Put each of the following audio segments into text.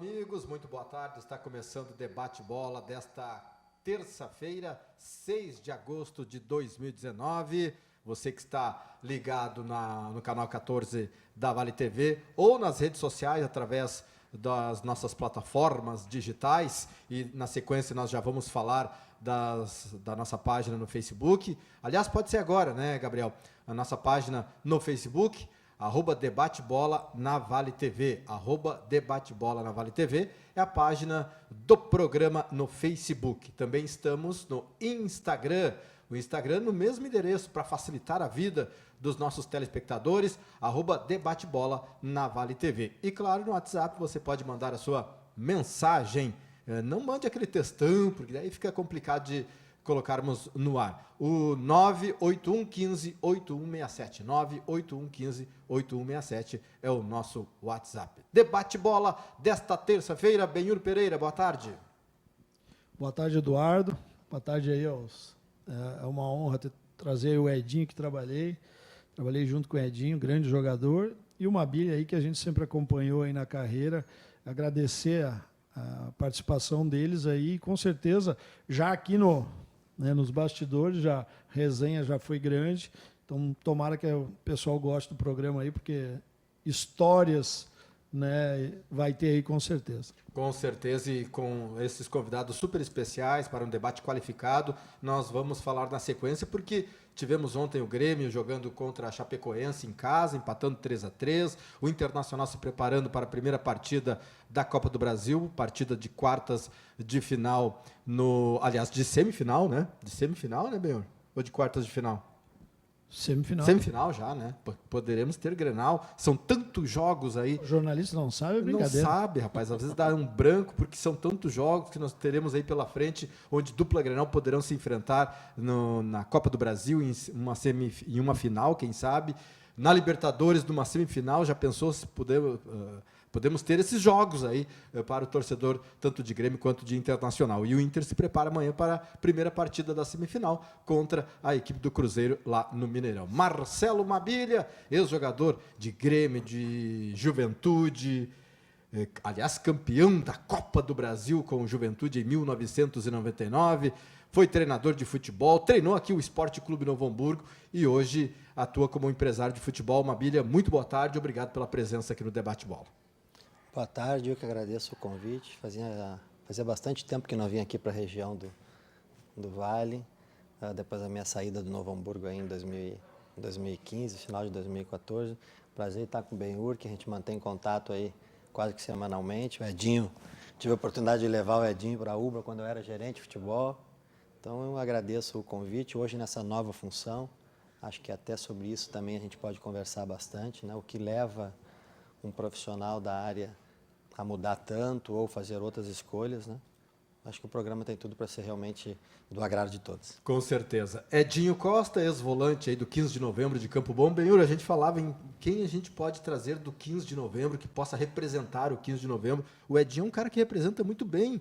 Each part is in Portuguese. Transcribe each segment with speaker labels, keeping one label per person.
Speaker 1: amigos, muito boa tarde. Está começando o Debate Bola desta terça-feira, 6 de agosto de 2019. Você que está ligado no canal 14 da Vale TV ou nas redes sociais através das nossas plataformas digitais, e na sequência nós já vamos falar da nossa página no Facebook. Aliás, pode ser agora, né, Gabriel? A nossa página no Facebook, @Debate-Bola na Vale TV, @Debate-Bola na Vale TV, é a página do programa no Facebook. Também estamos no Instagram, o Instagram no mesmo endereço, para facilitar a vida dos nossos telespectadores, @Debate-Bola na Vale TV. E claro, no WhatsApp você pode mandar a sua mensagem, não mande aquele textão, porque daí fica complicado de colocarmos no ar. O 98115-8167. 98115-8167 é o nosso WhatsApp. Debate Bola desta terça-feira. Benhur Pereira, boa tarde.
Speaker 2: Boa tarde, Eduardo. Boa tarde aí aos... É uma honra trazer o Edinho, que trabalhei junto com o Edinho, grande jogador, e o Mabília aí, que a gente sempre acompanhou aí na carreira. Agradecer a participação deles aí, com certeza, já aqui nos bastidores, a resenha já foi grande, então tomara que o pessoal goste do programa aí, porque histórias, né, vai ter aí com certeza.
Speaker 1: Com certeza, e com esses convidados super especiais para um debate qualificado, nós vamos falar na sequência, porque tivemos ontem o Grêmio jogando contra a Chapecoense em casa, empatando 3-3, o Internacional se preparando para a primeira partida da Copa do Brasil, partida de quartas de final, aliás, de semifinal, né? De semifinal, né, Benhor? Ou de quartas de final?
Speaker 2: Semifinal.
Speaker 1: Semifinal já, né? Poderemos ter Grenal. São tantos jogos aí.
Speaker 2: O jornalista não sabe, é brincadeira.
Speaker 1: Não sabe, rapaz. Às vezes dá um branco, porque são tantos jogos que nós teremos aí pela frente, onde dupla Grenal poderão se enfrentar na Copa do Brasil, em uma final, quem sabe. Na Libertadores, numa semifinal, já pensou se podemos ter esses jogos aí para o torcedor, tanto de Grêmio quanto de Internacional. E o Inter se prepara amanhã para a primeira partida da semifinal contra a equipe do Cruzeiro lá no Mineirão. Marcelo Mabília, ex-jogador de Grêmio, de Juventude, aliás, campeão da Copa do Brasil com o Juventude em 1999, foi treinador de futebol, treinou aqui o Esporte Clube Novo Hamburgo e hoje atua como empresário de futebol. Mabília, muito boa tarde, obrigado pela presença aqui no Debate Bola.
Speaker 3: Boa tarde, eu que agradeço o convite. Fazia bastante tempo que não vim aqui para a região do Vale, depois da minha saída do Novo Hamburgo aí em 2015, final de 2014. Prazer estar com o Benhur, que a gente mantém contato aí quase que semanalmente. O Edinho, tive a oportunidade de levar o Edinho para a Ubra quando eu era gerente de futebol. Então eu agradeço o convite, hoje nessa nova função. Acho que até sobre isso também a gente pode conversar bastante, né? O que leva um profissional da área a mudar tanto ou fazer outras escolhas, né? Acho que o programa tem tudo para ser realmente do agrado de todos.
Speaker 1: Com certeza. Edinho Costa, ex-volante aí do 15 de novembro de Campo Bom. Benhur, a gente falava em quem a gente pode trazer do 15 de novembro, que possa representar o 15 de novembro. O Edinho é um cara que representa muito bem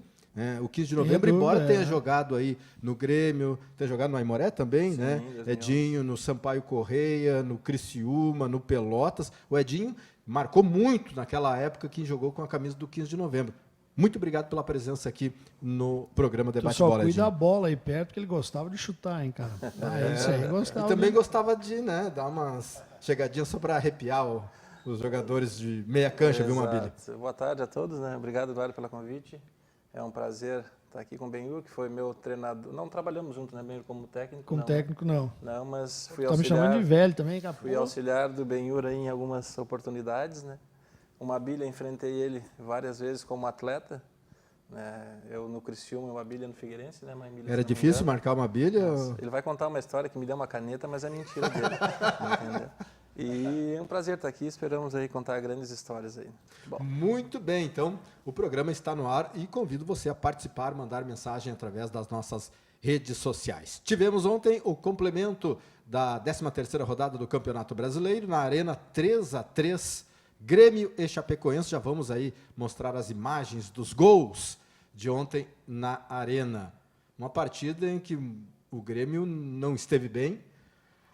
Speaker 1: o 15 de novembro, embora tenha jogado aí no Grêmio, tenha jogado no Aimoré também, sim, né? Edinho, no Sampaio Correia, no Criciúma, no Pelotas. O Edinho marcou muito naquela época que jogou com a camisa do 15 de novembro. Muito obrigado pela presença aqui no programa Debate Bola.
Speaker 2: Só cuida da bola aí perto, que ele gostava de chutar, hein, cara? Isso aí gostava.
Speaker 1: E também gostava de, né, dar umas chegadinhas só para arrepiar os jogadores de meia cancha, viu, Mabília?
Speaker 4: Boa tarde a todos, né? Obrigado, Eduardo, pelo convite. É um prazer estar aqui com o Benhur, que foi meu treinador. Não trabalhamos juntos, né, Benhur, como técnico?
Speaker 2: Como técnico, não.
Speaker 4: Não, mas fui
Speaker 2: auxiliar.
Speaker 4: Tá
Speaker 2: me chamando de velho também, cara.
Speaker 4: Fui auxiliar do Benhur aí em algumas oportunidades, né? O Mabília, enfrentei ele várias vezes como atleta. Eu no Criciúma e o Mabília no Figueirense, né, mãe?
Speaker 1: Era difícil marcar o Mabília?
Speaker 4: Ele vai contar uma história que me deu uma caneta, mas é mentira dele. Entendeu? E é um prazer estar aqui, esperamos aí contar grandes histórias aí.
Speaker 1: Bom. Muito bem, então o programa está no ar e convido você a participar, mandar mensagem através das nossas redes sociais. Tivemos ontem o complemento da 13ª rodada do Campeonato Brasileiro, na Arena 3-3, Grêmio e Chapecoense. Já vamos aí mostrar as imagens dos gols de ontem na Arena. Uma partida em que o Grêmio não esteve bem.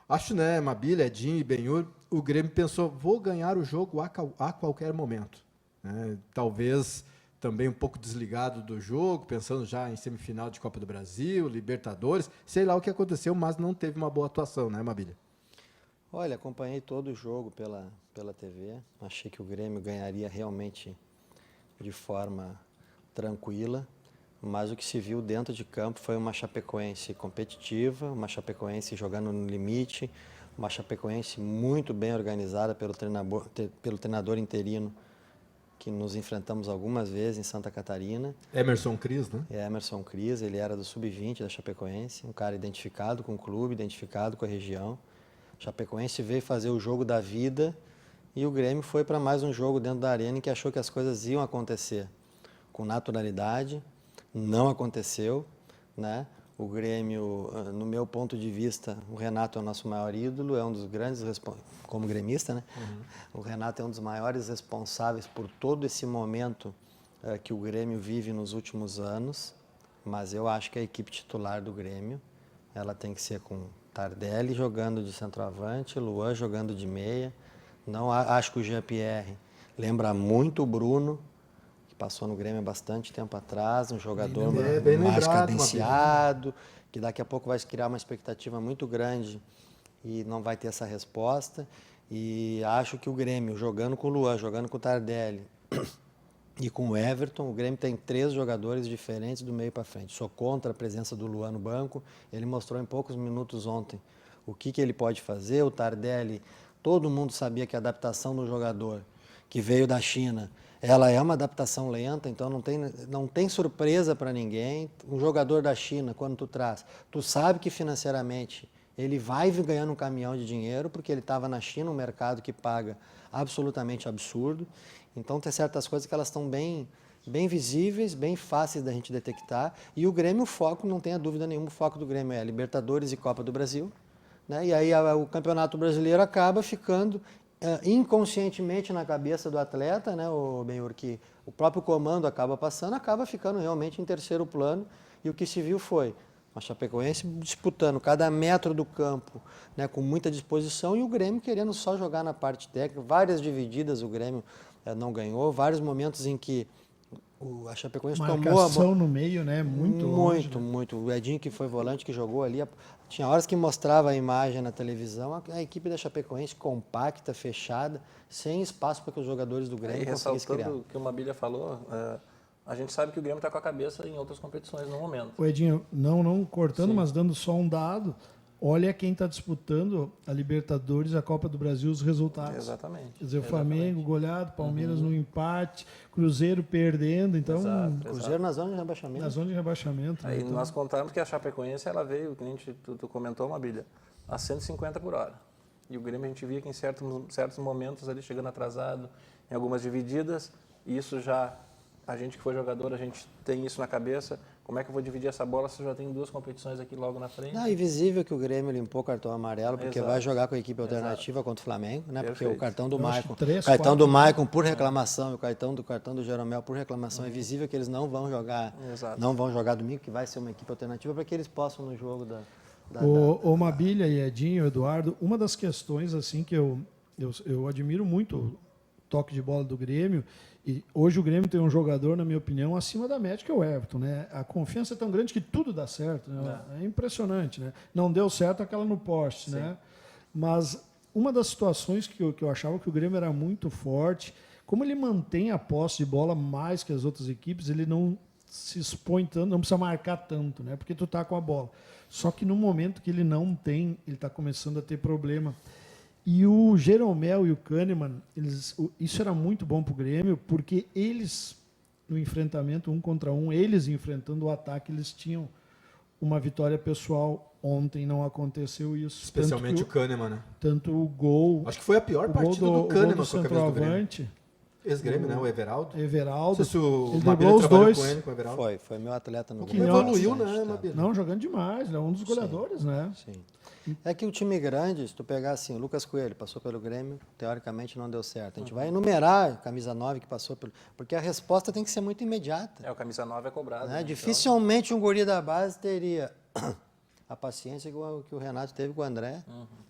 Speaker 1: Acho, né, Mabília, Edinho e Benhur, o Grêmio pensou, vou ganhar o jogo a qualquer momento. Talvez também um pouco desligado do jogo, pensando já em semifinal de Copa do Brasil, Libertadores, sei lá o que aconteceu, mas não teve uma boa atuação, né, Mabília?
Speaker 3: Olha, acompanhei todo o jogo pela TV. Achei que o Grêmio ganharia realmente de forma tranquila, mas o que se viu dentro de campo foi uma Chapecoense competitiva, uma Chapecoense jogando no limite, uma Chapecoense muito bem organizada pelo treinador interino, que nos enfrentamos algumas vezes em Santa Catarina.
Speaker 1: Emerson Cris, né?
Speaker 3: Emerson Cris, ele era do Sub-20 da Chapecoense, um cara identificado com o clube, identificado com a região. Chapecoense veio fazer o jogo da vida e o Grêmio foi para mais um jogo dentro da arena em que achou que as coisas iam acontecer com naturalidade. Não aconteceu, né? O Grêmio, no meu ponto de vista, o Renato é o nosso maior ídolo, é um dos grandes como gremista, né? O Renato é um dos maiores responsáveis por todo esse momento que o Grêmio vive nos últimos anos, mas eu acho que a equipe titular do Grêmio, ela tem que ser com Tardelli jogando de centroavante, Luan jogando de meia. Não acho que o Jean-Pierre lembra muito o Bruno, que passou no Grêmio há bastante tempo atrás, um jogador
Speaker 1: bem
Speaker 3: mais
Speaker 1: lembrado,
Speaker 3: cadenciado, que daqui a pouco vai criar uma expectativa muito grande e não vai ter essa resposta. E acho que o Grêmio, jogando com o Luan, jogando com o Tardelli e com o Everton, o Grêmio tem 3 jogadores diferentes do meio para frente. Sou contra a presença do Luan no banco, ele mostrou em poucos minutos ontem o que ele pode fazer. O Tardelli, todo mundo sabia que a adaptação do jogador que veio da China, ela é uma adaptação lenta, então não tem surpresa para ninguém. Um jogador da China, quando tu traz, tu sabe que financeiramente ele vai ganhando um caminhão de dinheiro, porque ele estava na China, um mercado que paga absolutamente absurdo. Então tem certas coisas que elas estão bem visíveis, bem fáceis da gente detectar. E o Grêmio, o foco, não tenha dúvida nenhuma, o foco do Grêmio é Libertadores e Copa do Brasil, né? E aí o Campeonato Brasileiro acaba ficando inconscientemente na cabeça do atleta, né, o Benhur, que o próprio comando acaba passando, acaba ficando realmente em terceiro plano. E o que se viu foi a Chapecoense disputando cada metro do campo, né, com muita disposição, e o Grêmio querendo só jogar na parte técnica. Várias divididas o Grêmio não ganhou, vários momentos em que a Chapecoense tomou a
Speaker 2: Marcação no meio, né? Muito longe.
Speaker 3: Muito. O Edinho, que foi volante, que jogou ali, tinha horas que mostrava a imagem na televisão, a equipe da Chapecoense compacta, fechada, sem espaço para que os jogadores do Grêmio conseguissem criar.
Speaker 4: Ressaltando o que o Mabília falou, a gente sabe que o Grêmio está com a cabeça em outras competições no momento.
Speaker 2: O Edinho, não cortando,
Speaker 4: Sim.
Speaker 2: mas dando só um dado, olha quem está disputando a Libertadores, a Copa do Brasil, os resultados.
Speaker 4: Exatamente.
Speaker 2: Quer dizer, o Flamengo goleado, Palmeiras no empate, Cruzeiro perdendo, então...
Speaker 4: Exato.
Speaker 3: Cruzeiro na zona de rebaixamento.
Speaker 2: Na zona de rebaixamento.
Speaker 4: Aí
Speaker 2: então,
Speaker 4: nós contamos que a Chapecoense ela veio, que a gente, tu comentou, Mabília, a 150 por hora. E o Grêmio a gente via que em certos momentos ali chegando atrasado, em algumas divididas, e isso já, a gente que foi jogador, a gente tem isso na cabeça. Como é que eu vou dividir essa bola se eu já tenho 2 competições aqui logo na frente?
Speaker 3: Não, invisível que o Grêmio limpou o cartão amarelo, porque
Speaker 4: Exato.
Speaker 3: vai jogar com a equipe alternativa contra o Flamengo, né? Porque
Speaker 4: Perfeito.
Speaker 3: o cartão do
Speaker 2: Eu acho que
Speaker 3: Maicon,
Speaker 2: 3,
Speaker 3: o cartão
Speaker 2: 4,
Speaker 3: do Maicon por reclamação e o cartão do Jeromel por reclamação, é visível que eles não vão jogar,
Speaker 4: Exato.
Speaker 3: não vão jogar domingo, que vai ser uma equipe alternativa para que eles possam no jogo
Speaker 2: O Mabília e Edinho, Eduardo, uma das questões assim que eu admiro muito o toque de bola do Grêmio, e hoje o Grêmio tem um jogador, na minha opinião, acima da média, que é o Everton, né? A confiança é tão grande que tudo dá certo, né? É impressionante, né? Não deu certo aquela no poste, né? Mas uma das situações que eu achava que o Grêmio era muito forte, como ele mantém a posse de bola mais que as outras equipes, ele não se expõe tanto, não precisa marcar tanto, né? Porque tu tá com a bola. Só que no momento que ele não tem, ele está começando a ter problema. E o Jeromel e o Kahneman, isso era muito bom para o Grêmio, porque eles, no enfrentamento 1 contra 1, eles enfrentando o ataque, eles tinham uma vitória pessoal. Ontem não aconteceu isso.
Speaker 1: Especialmente o Kahneman, né?
Speaker 2: Tanto o gol...
Speaker 1: Acho que foi a pior partida do Kahneman com a camisa do Grêmio.
Speaker 2: centroavante,
Speaker 1: Ex-Grêmio, né? O Everaldo.
Speaker 2: Everaldo,
Speaker 1: Não sei se o
Speaker 2: ele
Speaker 1: Mabília
Speaker 2: driblou os
Speaker 1: trabalhou
Speaker 2: dois.
Speaker 1: com ele, com o Everaldo.
Speaker 3: Foi meu atleta no
Speaker 1: Que
Speaker 3: Grêmio.
Speaker 1: evoluiu,
Speaker 3: Bastante,
Speaker 1: né,
Speaker 3: tá?
Speaker 1: Mabília?
Speaker 2: Não, jogando demais, ele é um dos goleadores, né?
Speaker 3: Sim. É que o time grande, se tu pegar assim, o Lucas Coelho passou pelo Grêmio, teoricamente não deu certo. A gente vai enumerar a camisa 9 que passou pelo... Porque a resposta tem que ser muito imediata.
Speaker 4: O camisa 9 é cobrado.
Speaker 3: Né?
Speaker 4: Né?
Speaker 3: Dificilmente um guri da base teria a paciência que o Renato teve com o André,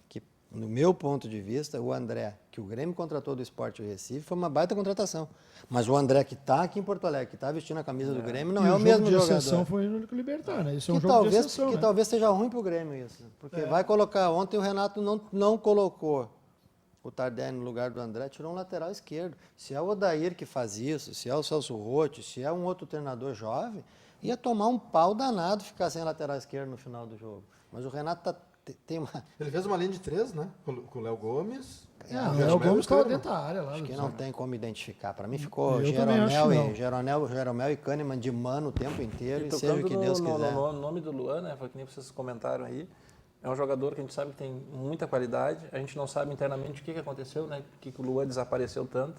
Speaker 3: que no meu ponto de vista, o André, que o Grêmio contratou do Sport Recife, foi uma baita contratação. Mas o André que está aqui em Porto Alegre, que está vestindo a camisa do Grêmio, não é o mesmo jogador.
Speaker 2: O jogo de exceção foi no Libertar, né? Isso é um
Speaker 3: Que
Speaker 2: jogo
Speaker 3: talvez,
Speaker 2: de exceção,
Speaker 3: que
Speaker 2: né?
Speaker 3: talvez seja ruim para o Grêmio isso. Porque vai colocar... Ontem o Renato não colocou o Tardelli no lugar do André, tirou um lateral esquerdo. Se é o Odair que faz isso, se é o Celso Rotti, se é um outro treinador jovem, ia tomar um pau danado ficar sem lateral esquerdo no final do jogo. Mas o Renato tem uma...
Speaker 1: Ele fez uma linha de 3, né? Com o Léo Gomes.
Speaker 2: O Léo Gomes estava dentro da área lá.
Speaker 3: Acho que não tem como identificar. Para mim ficou
Speaker 2: Eu também acho que
Speaker 3: Jeromel e Kahneman de mano o tempo inteiro e seja o que
Speaker 4: tocando
Speaker 3: Deus quiser.
Speaker 4: no nome do Luan, né? Foi que nem vocês comentaram aí. É um jogador que a gente sabe que tem muita qualidade. A gente não sabe internamente o que aconteceu, né? Por que o Luan desapareceu tanto.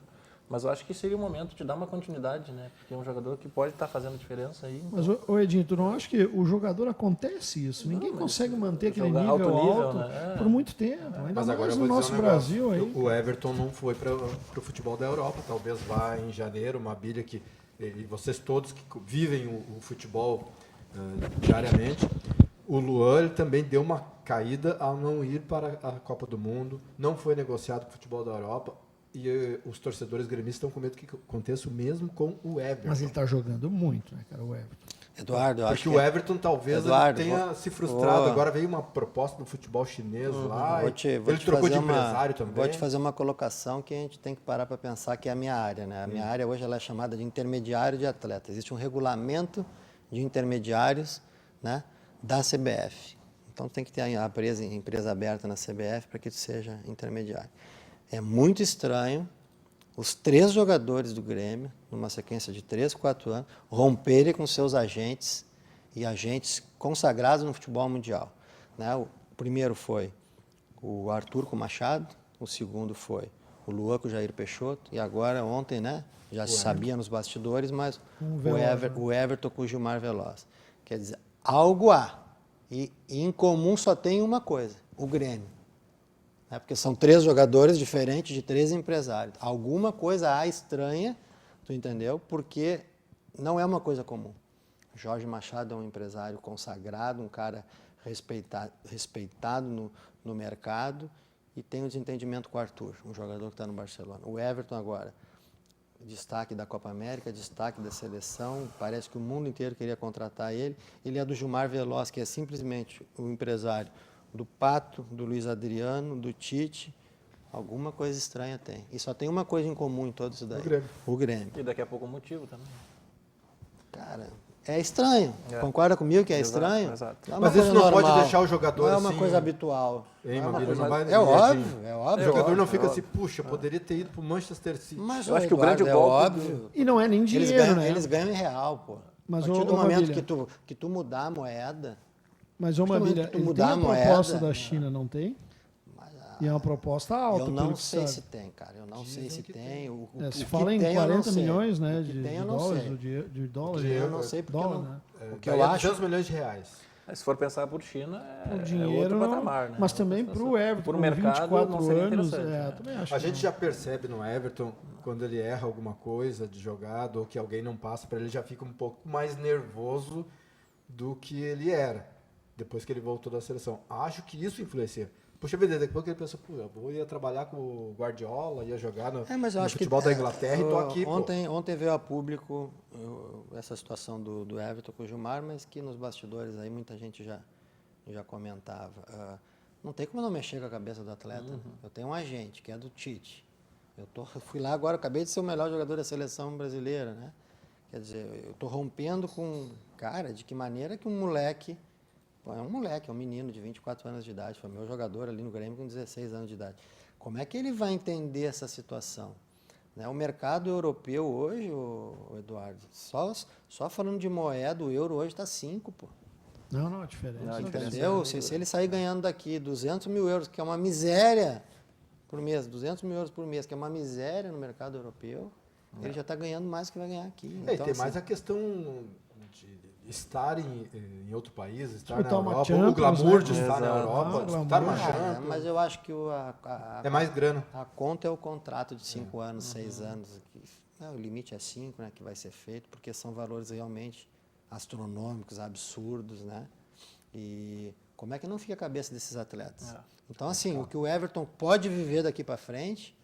Speaker 4: Mas eu acho que seria o momento de dar uma continuidade, né? Porque é um jogador que pode estar fazendo diferença aí.
Speaker 2: Mas, Edinho, tu não acha que o jogador acontece isso? Ninguém consegue manter aquele nível
Speaker 4: alto nível,
Speaker 2: alto
Speaker 4: né?
Speaker 2: por muito tempo. Ainda
Speaker 1: Mas agora
Speaker 2: mais
Speaker 1: eu
Speaker 2: no
Speaker 1: vou dizer
Speaker 2: nosso
Speaker 1: um negócio.
Speaker 2: Brasil aí.
Speaker 1: O Everton não foi para o futebol da Europa. Talvez vá em janeiro, uma bilha que... E vocês todos que vivem o futebol diariamente, o Luan ele também deu uma caída ao não ir para a Copa do Mundo. Não foi negociado com o futebol da Europa. E os torcedores gremistas estão com medo que aconteça o mesmo com o Everton.
Speaker 2: Mas ele está jogando muito, né, cara, o Everton.
Speaker 3: Eduardo, eu acho
Speaker 1: Porque o Everton talvez ele tenha se frustrado. Agora veio uma proposta do futebol chinês lá. Ele trocou de empresário também.
Speaker 3: Vou te fazer uma colocação que a gente tem que parar para pensar, que é a minha área, né? A minha área hoje ela é chamada de intermediário de atleta. Existe um regulamento de intermediários, né, da CBF. Então tem que ter a empresa aberta na CBF para que tu seja intermediário. É muito estranho os 3 jogadores do Grêmio, numa sequência de 3, 4 anos, romperem com seus agentes e agentes consagrados no futebol mundial. Né? O primeiro foi o Arthur com o Machado, o segundo foi o Luan com o Jair Peixoto, e agora, ontem, né, já se sabia nos bastidores, mas o Everton com o Gilmar Veloz. Quer dizer, algo há. E em comum só tem uma coisa, o Grêmio. Porque são 3 jogadores diferentes de 3 empresários. Alguma coisa há estranha, tu entendeu? Porque não é uma coisa comum. Jorge Machado é um empresário consagrado, um cara respeitado no mercado e tem um desentendimento com o Arthur, um jogador que está no Barcelona. O Everton agora, destaque da Copa América, destaque da seleção, parece que o mundo inteiro queria contratar ele. Ele é do Gilmar Veloz, que é simplesmente o empresário do Pato, do Luiz Adriano, do Tite. Alguma coisa estranha tem. E só tem uma coisa em comum em todos isso daí. O Grêmio.
Speaker 4: E daqui a pouco o motivo também.
Speaker 3: Cara, é estranho. Concorda comigo que é estranho?
Speaker 4: Exato.
Speaker 1: Mas isso não pode deixar o jogador
Speaker 3: assim... Não é
Speaker 1: assim...
Speaker 3: uma coisa habitual.
Speaker 1: É
Speaker 3: óbvio.
Speaker 1: O jogador não fica assim, puxa, poderia ter ido para o Manchester City.
Speaker 3: Mas
Speaker 4: eu acho que o grande golpe...
Speaker 3: óbvio.
Speaker 2: E não é nem dinheiro, né?
Speaker 3: Eles ganham em real, pô.
Speaker 2: Mas
Speaker 3: a partir do momento que tu mudar a moeda...
Speaker 2: Mas, Maravilha, ele tem a proposta da China, não tem? E é uma proposta alta.
Speaker 3: Eu não sei se tem, cara. Eu não sei se tem.
Speaker 2: Se fala em 40 milhões, né, de dólares.
Speaker 3: Eu não sei porque
Speaker 1: o que eu acho... 200 milhões de reais.
Speaker 4: Se for pensar por China,
Speaker 2: o dinheiro,
Speaker 4: outro patamar, né?
Speaker 2: Mas também para o Everton,
Speaker 4: por mercado,
Speaker 2: 24
Speaker 4: não seria
Speaker 2: anos,
Speaker 4: interessante.
Speaker 2: também acho
Speaker 1: a gente já percebe no Everton, quando ele erra alguma coisa de jogada ou que alguém não passa para ele, já fica um pouco mais nervoso do que ele era depois que ele voltou da seleção. Acho que isso influencia. Puxa vida, depois que ele pensou, eu ia trabalhar com o Guardiola, ia jogar no futebol da Inglaterra e estou aqui.
Speaker 3: Ontem veio a público essa situação do Everton com o Gilmar, mas que nos bastidores aí muita gente já comentava. Não tem como não mexer com a cabeça do atleta. Eu tenho um agente, que é do Tite. Eu fui lá agora, acabei de ser o melhor jogador da seleção brasileira, né? Quer dizer, eu estou rompendo com... Cara, de que maneira que um moleque... É um moleque, é um menino de 24 anos de idade, foi meu jogador ali no Grêmio com 16 anos de idade. Como é que ele vai entender essa situação? Né? O mercado europeu hoje, Eduardo, só falando de moeda, o euro hoje está 5, pô.
Speaker 2: Não, a diferença.
Speaker 3: Entendeu? Se ele sair ganhando daqui 200 mil euros, que é uma miséria por mês, 200 mil euros por mês, que é uma miséria no mercado europeu, ele já está ganhando mais do que vai ganhar aqui.
Speaker 1: Então, tem mais a questão de estar em outro país, estar na
Speaker 2: Disputar uma
Speaker 1: Europa,
Speaker 2: Champions,
Speaker 1: o glamour de
Speaker 2: né?
Speaker 1: estar na Europa, disputar uma
Speaker 3: Cara,
Speaker 1: Champions.
Speaker 3: mas eu acho que
Speaker 1: é mais grana.
Speaker 3: A conta é o contrato de 5 anos, 6 anos. O limite é 5, né, que vai ser feito, porque são valores realmente astronômicos, absurdos, né? E como é que não fica a cabeça desses atletas? Então, assim, o que o Everton pode viver daqui para frente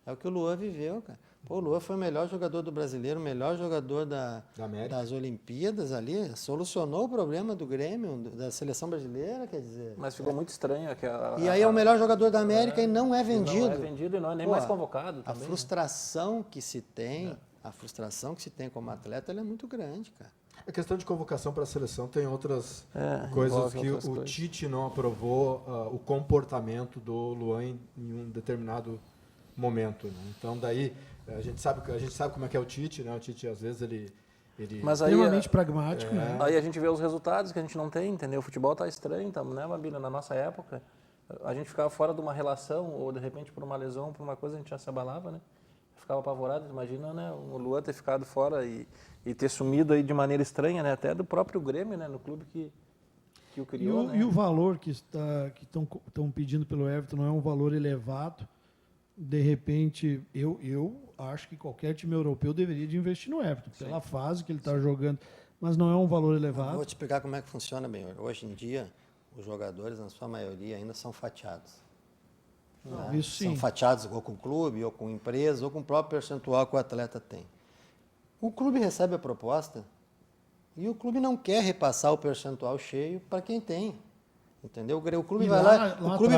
Speaker 3: é o que o Luan viveu, cara. Pô, o Luan foi o melhor jogador do Brasileiro, o melhor jogador das Olimpíadas ali, solucionou o problema do Grêmio, da seleção brasileira, quer dizer.
Speaker 4: Mas ficou muito estranho aquela.
Speaker 3: E aí é o melhor jogador da América e não é vendido.
Speaker 4: Não é vendido e não é nem mais convocado também.
Speaker 3: A frustração que se tem, como atleta, ela é muito grande, cara.
Speaker 1: A questão de convocação para a seleção tem outras coisas que o Tite não aprovou o comportamento do Luan em um determinado momento. Né? Então, daí, a gente sabe como é que é o Tite, né? O Tite, às vezes, ele
Speaker 4: Mas aí,
Speaker 2: extremamente pragmático, né?
Speaker 4: Aí a gente vê os resultados que a gente não tem, entendeu? O futebol está estranho, né, Mabília? Na nossa época, a gente ficava fora de uma relação, ou de repente por uma lesão, por uma coisa, a gente já se abalava, né? Ficava apavorado. Imagina, né, o Luan ter ficado fora e ter sumido aí de maneira estranha, né? Até do próprio Grêmio, né? No clube que o criou,
Speaker 2: E o valor que estão pedindo pelo Everton não é um valor elevado. De repente, eu acho que qualquer time europeu deveria de investir no Everton, pela fase que ele está jogando, mas não é um valor elevado.
Speaker 3: Eu vou te explicar como é que funciona, bem. Hoje em dia, os jogadores, na sua maioria, ainda são fatiados.
Speaker 2: Isso sim.
Speaker 3: São fatiados ou com o clube, ou com empresa, ou com o próprio percentual que o atleta tem. O clube recebe a proposta e o clube não quer repassar o percentual cheio para quem tem. Entendeu? O clube vai lá, o clube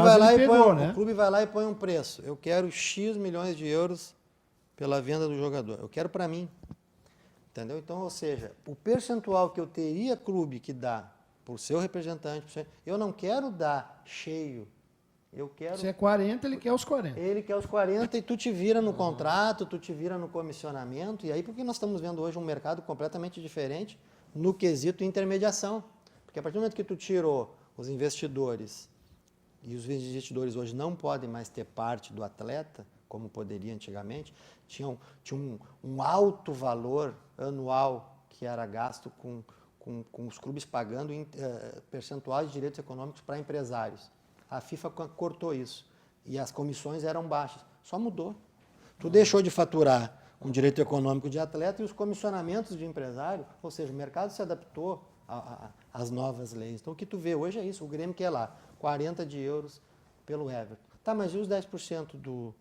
Speaker 3: vai lá e põe um preço. Eu quero X milhões de euros pela venda do jogador. Eu quero para mim. Entendeu? Então, ou seja, o percentual que eu teria clube que dá por seu representante, eu não quero dar cheio. Eu quero...
Speaker 2: Se é 40, ele quer os 40.
Speaker 3: Ele quer os 40 e tu te vira no contrato, tu te vira no comissionamento. E aí, porque nós estamos vendo hoje um mercado completamente diferente no quesito intermediação. Porque a partir do momento que tu tirou os investidores, e os investidores hoje não podem mais ter parte do atleta, como poderia antigamente, tinha um alto valor anual que era gasto com os clubes pagando percentuais de direitos econômicos para empresários. A FIFA cortou isso e as comissões eram baixas. Só mudou. Tu deixou de faturar com direito econômico de atleta e os comissionamentos de empresário, ou seja, o mercado se adaptou às novas leis. Então, o que tu vê hoje é isso. O Grêmio quer lá 40 de euros pelo Everton. Tá, mas e os 10% do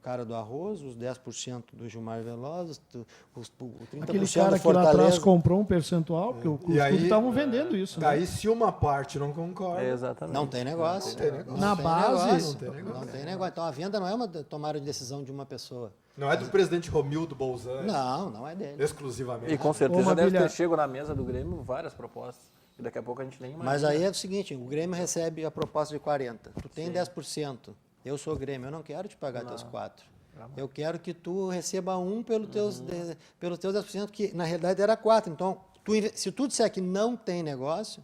Speaker 3: cara do Arroz, os 10% do Gilmar Veloz, o 30%
Speaker 2: Aquele
Speaker 3: do
Speaker 2: cara que lá atrás comprou um percentual, porque os clubes estavam vendendo isso.
Speaker 1: Daí, se uma parte não concorda...
Speaker 4: Exatamente.
Speaker 3: Não tem negócio.
Speaker 2: Na base...
Speaker 3: Não tem negócio. Então, a venda não é uma tomada de decisão de uma pessoa.
Speaker 1: Não é do presidente Romildo Bolzan.
Speaker 3: Não é dele.
Speaker 1: Exclusivamente.
Speaker 4: E com certeza deve ter chego na mesa do Grêmio várias propostas. E daqui a pouco a gente nem imagina.
Speaker 3: Mas aí é o seguinte, o Grêmio recebe a proposta de 40%. Tu tem 10%. Eu sou Grêmio, eu não quero te pagar teus 4%. Eu quero que tu receba 1 pelos teus 10%, que na realidade era 4%. Então, se tu disser que não tem negócio,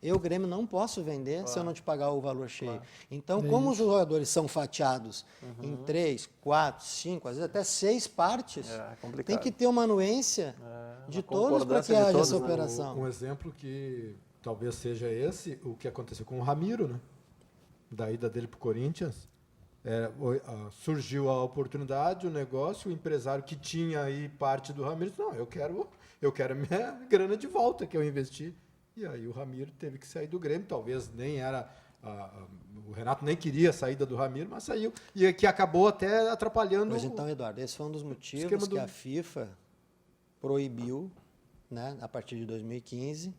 Speaker 3: eu, Grêmio, não posso vender se eu não te pagar o valor cheio. Então, como os jogadores são fatiados em 3, 4, 5, às vezes até 6 partes, tem que ter uma anuência de todos para que haja essa operação.
Speaker 1: Um exemplo que talvez seja esse, o que aconteceu com o Ramiro, né? Da ida dele para o Corinthians. Surgiu a oportunidade, o negócio, o empresário que tinha aí parte do Ramiro disse, não, eu quero minha grana de volta que eu investi. E aí o Ramiro teve que sair do Grêmio, talvez nem era... o Renato nem queria a saída do Ramiro, mas saiu. E que acabou até atrapalhando...
Speaker 3: Mas então, Eduardo, esse foi um dos motivos que a FIFA proibiu, né, a partir de 2015,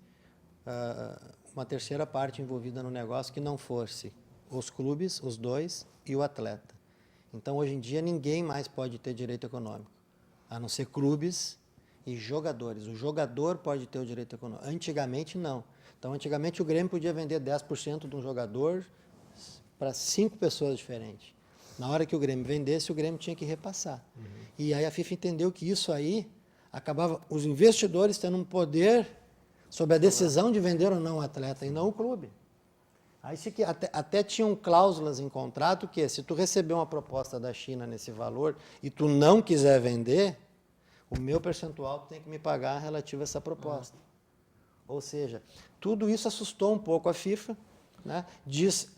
Speaker 3: uma terceira parte envolvida no negócio que não fosse os clubes, os dois, e o atleta. Então, hoje em dia, ninguém mais pode ter direito econômico, a não ser clubes e jogadores. O jogador pode ter o direito econômico. Antigamente, não. Então, antigamente, o Grêmio podia vender 10% de um jogador para 5 pessoas diferentes. Na hora que o Grêmio vendesse, o Grêmio tinha que repassar. E aí a FIFA entendeu que isso aí acabava os investidores tendo um poder sobre a decisão de vender ou não o atleta, e não o clube. Aí até tinham cláusulas em contrato que, se tu receber uma proposta da China nesse valor e tu não quiser vender, o meu percentual tu tem que me pagar relativo a essa proposta. Ou seja, tudo isso assustou um pouco a FIFA, né?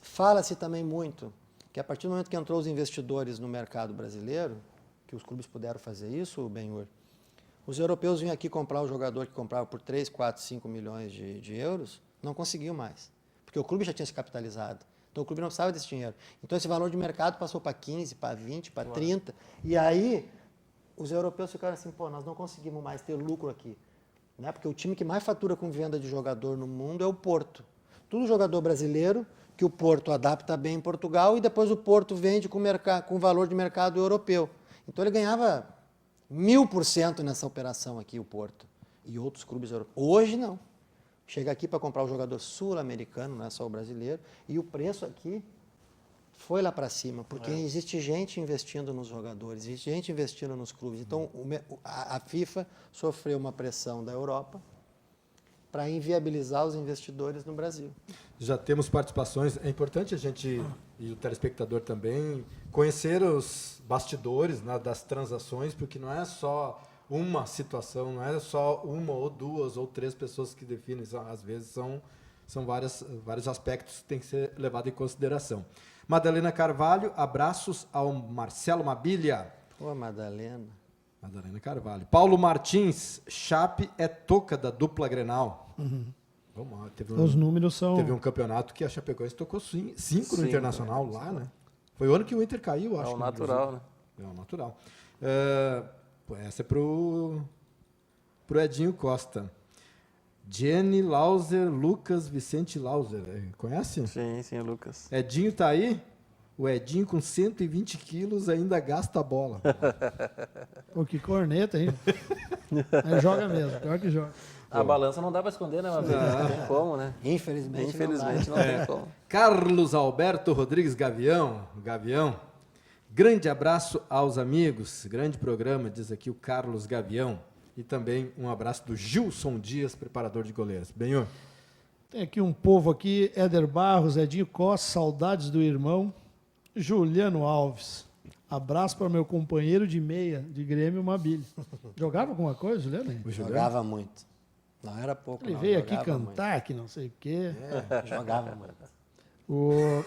Speaker 3: Fala-se também muito que a partir do momento que entrou os investidores no mercado brasileiro, que os clubes puderam fazer isso, Benhur, os europeus vinham aqui comprar o jogador que comprava por 3, 4, 5 milhões de euros, não conseguiu mais. Porque o clube já tinha se capitalizado. Então o clube não precisava desse dinheiro. Então esse valor de mercado passou para 15, para 20, para 30. E aí os europeus ficaram assim, pô, nós não conseguimos mais ter lucro aqui. Né? Porque o time que mais fatura com venda de jogador no mundo é o Porto. Tudo jogador brasileiro que o Porto adapta bem em Portugal e depois o Porto vende com valor de mercado europeu. Então ele ganhava 1000% nessa operação aqui, o Porto. E outros clubes europeus. Hoje não. Chega aqui para comprar o jogador sul-americano, não é só o brasileiro, e o preço aqui foi lá para cima, porque existe gente investindo nos jogadores, existe gente investindo nos clubes. Então a FIFA sofreu uma pressão da Europa para inviabilizar os investidores no Brasil.
Speaker 1: Já temos participações. É importante a gente, e o telespectador também, conhecer os bastidores, né, das transações, porque não é só uma situação, não é só uma ou duas ou três pessoas que definem. Às vezes são vários aspectos que têm que ser levados em consideração. Madalena Carvalho, abraços ao Marcelo Mabilha.
Speaker 3: Pô, Madalena
Speaker 1: Carvalho. Paulo Martins, Chape é toca da dupla Grenal. Vamos lá,
Speaker 2: Os números são...
Speaker 1: Teve um campeonato que a Chapecoense tocou 5 no Internacional lá, né? Foi o ano que o Inter caiu, acho.
Speaker 4: É o natural, né?
Speaker 1: É o natural. Essa é pro Edinho Costa. Jenny Lauser, Lucas Vicente Lauser. Conhece?
Speaker 4: Sim, Lucas.
Speaker 1: Edinho tá aí? O Edinho com 120 quilos ainda gasta a bola.
Speaker 2: Pô, que corneta, hein? Mas joga mesmo, pior que joga.
Speaker 4: A balança não dá para esconder, né, Mabel? Não tem como, né?
Speaker 3: Infelizmente
Speaker 4: não tem como.
Speaker 1: Carlos Alberto Rodrigues Gavião. Grande abraço aos amigos. Grande programa, diz aqui o Carlos Gavião. E também um abraço do Gilson Dias, preparador de goleiros. Benhor.
Speaker 2: Tem aqui um povo aqui, Éder Barros, Edinho Costa, saudades do irmão. Juliano Alves. Abraço para meu companheiro de meia de Grêmio, Mabilha. Jogava alguma coisa, Juliano?
Speaker 3: Jogava muito. Não era pouco,
Speaker 2: Ele
Speaker 3: não.
Speaker 2: veio aqui cantar,
Speaker 3: muito.
Speaker 2: que não sei o quê.
Speaker 3: Jogava muito.
Speaker 2: O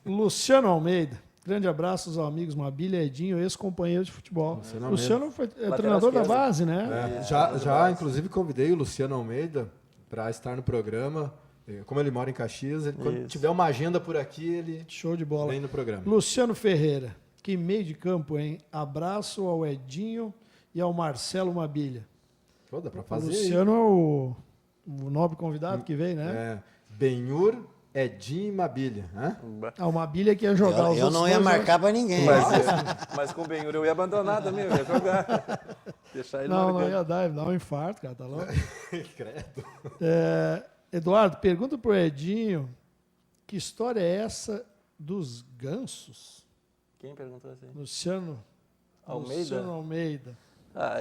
Speaker 2: Luciano Almeida. Grande abraço aos amigos Mabilha e Edinho, ex-companheiro de futebol. Luciano foi treinador da base, né?
Speaker 1: Já inclusive, convidei o Luciano Almeida para estar no programa. Como ele mora em Caxias, quando tiver uma agenda por aqui, ele
Speaker 2: Show de bola.
Speaker 1: vem no programa.
Speaker 2: Luciano Ferreira. Que meio de campo, hein? Abraço ao Edinho e ao Marcelo Mabilha.
Speaker 1: Pô, dá pra
Speaker 2: O
Speaker 1: fazer
Speaker 2: Luciano é o nobre convidado que veio, né?
Speaker 1: Benhur, Edinho e Mabilha. Né?
Speaker 2: O Mabilha que ia jogar os
Speaker 3: Eu não ia marcar para ninguém.
Speaker 4: Mas com o Benhur eu ia abandonar também, eu ia jogar. Deixar ele
Speaker 2: Não
Speaker 4: marcando.
Speaker 2: ia dar, ele dá um infarto, cara, tá louco?
Speaker 1: Credo.
Speaker 2: Eduardo, pergunta pro Edinho, que história é essa dos gansos?
Speaker 4: Quem perguntou assim?
Speaker 2: Luciano Almeida.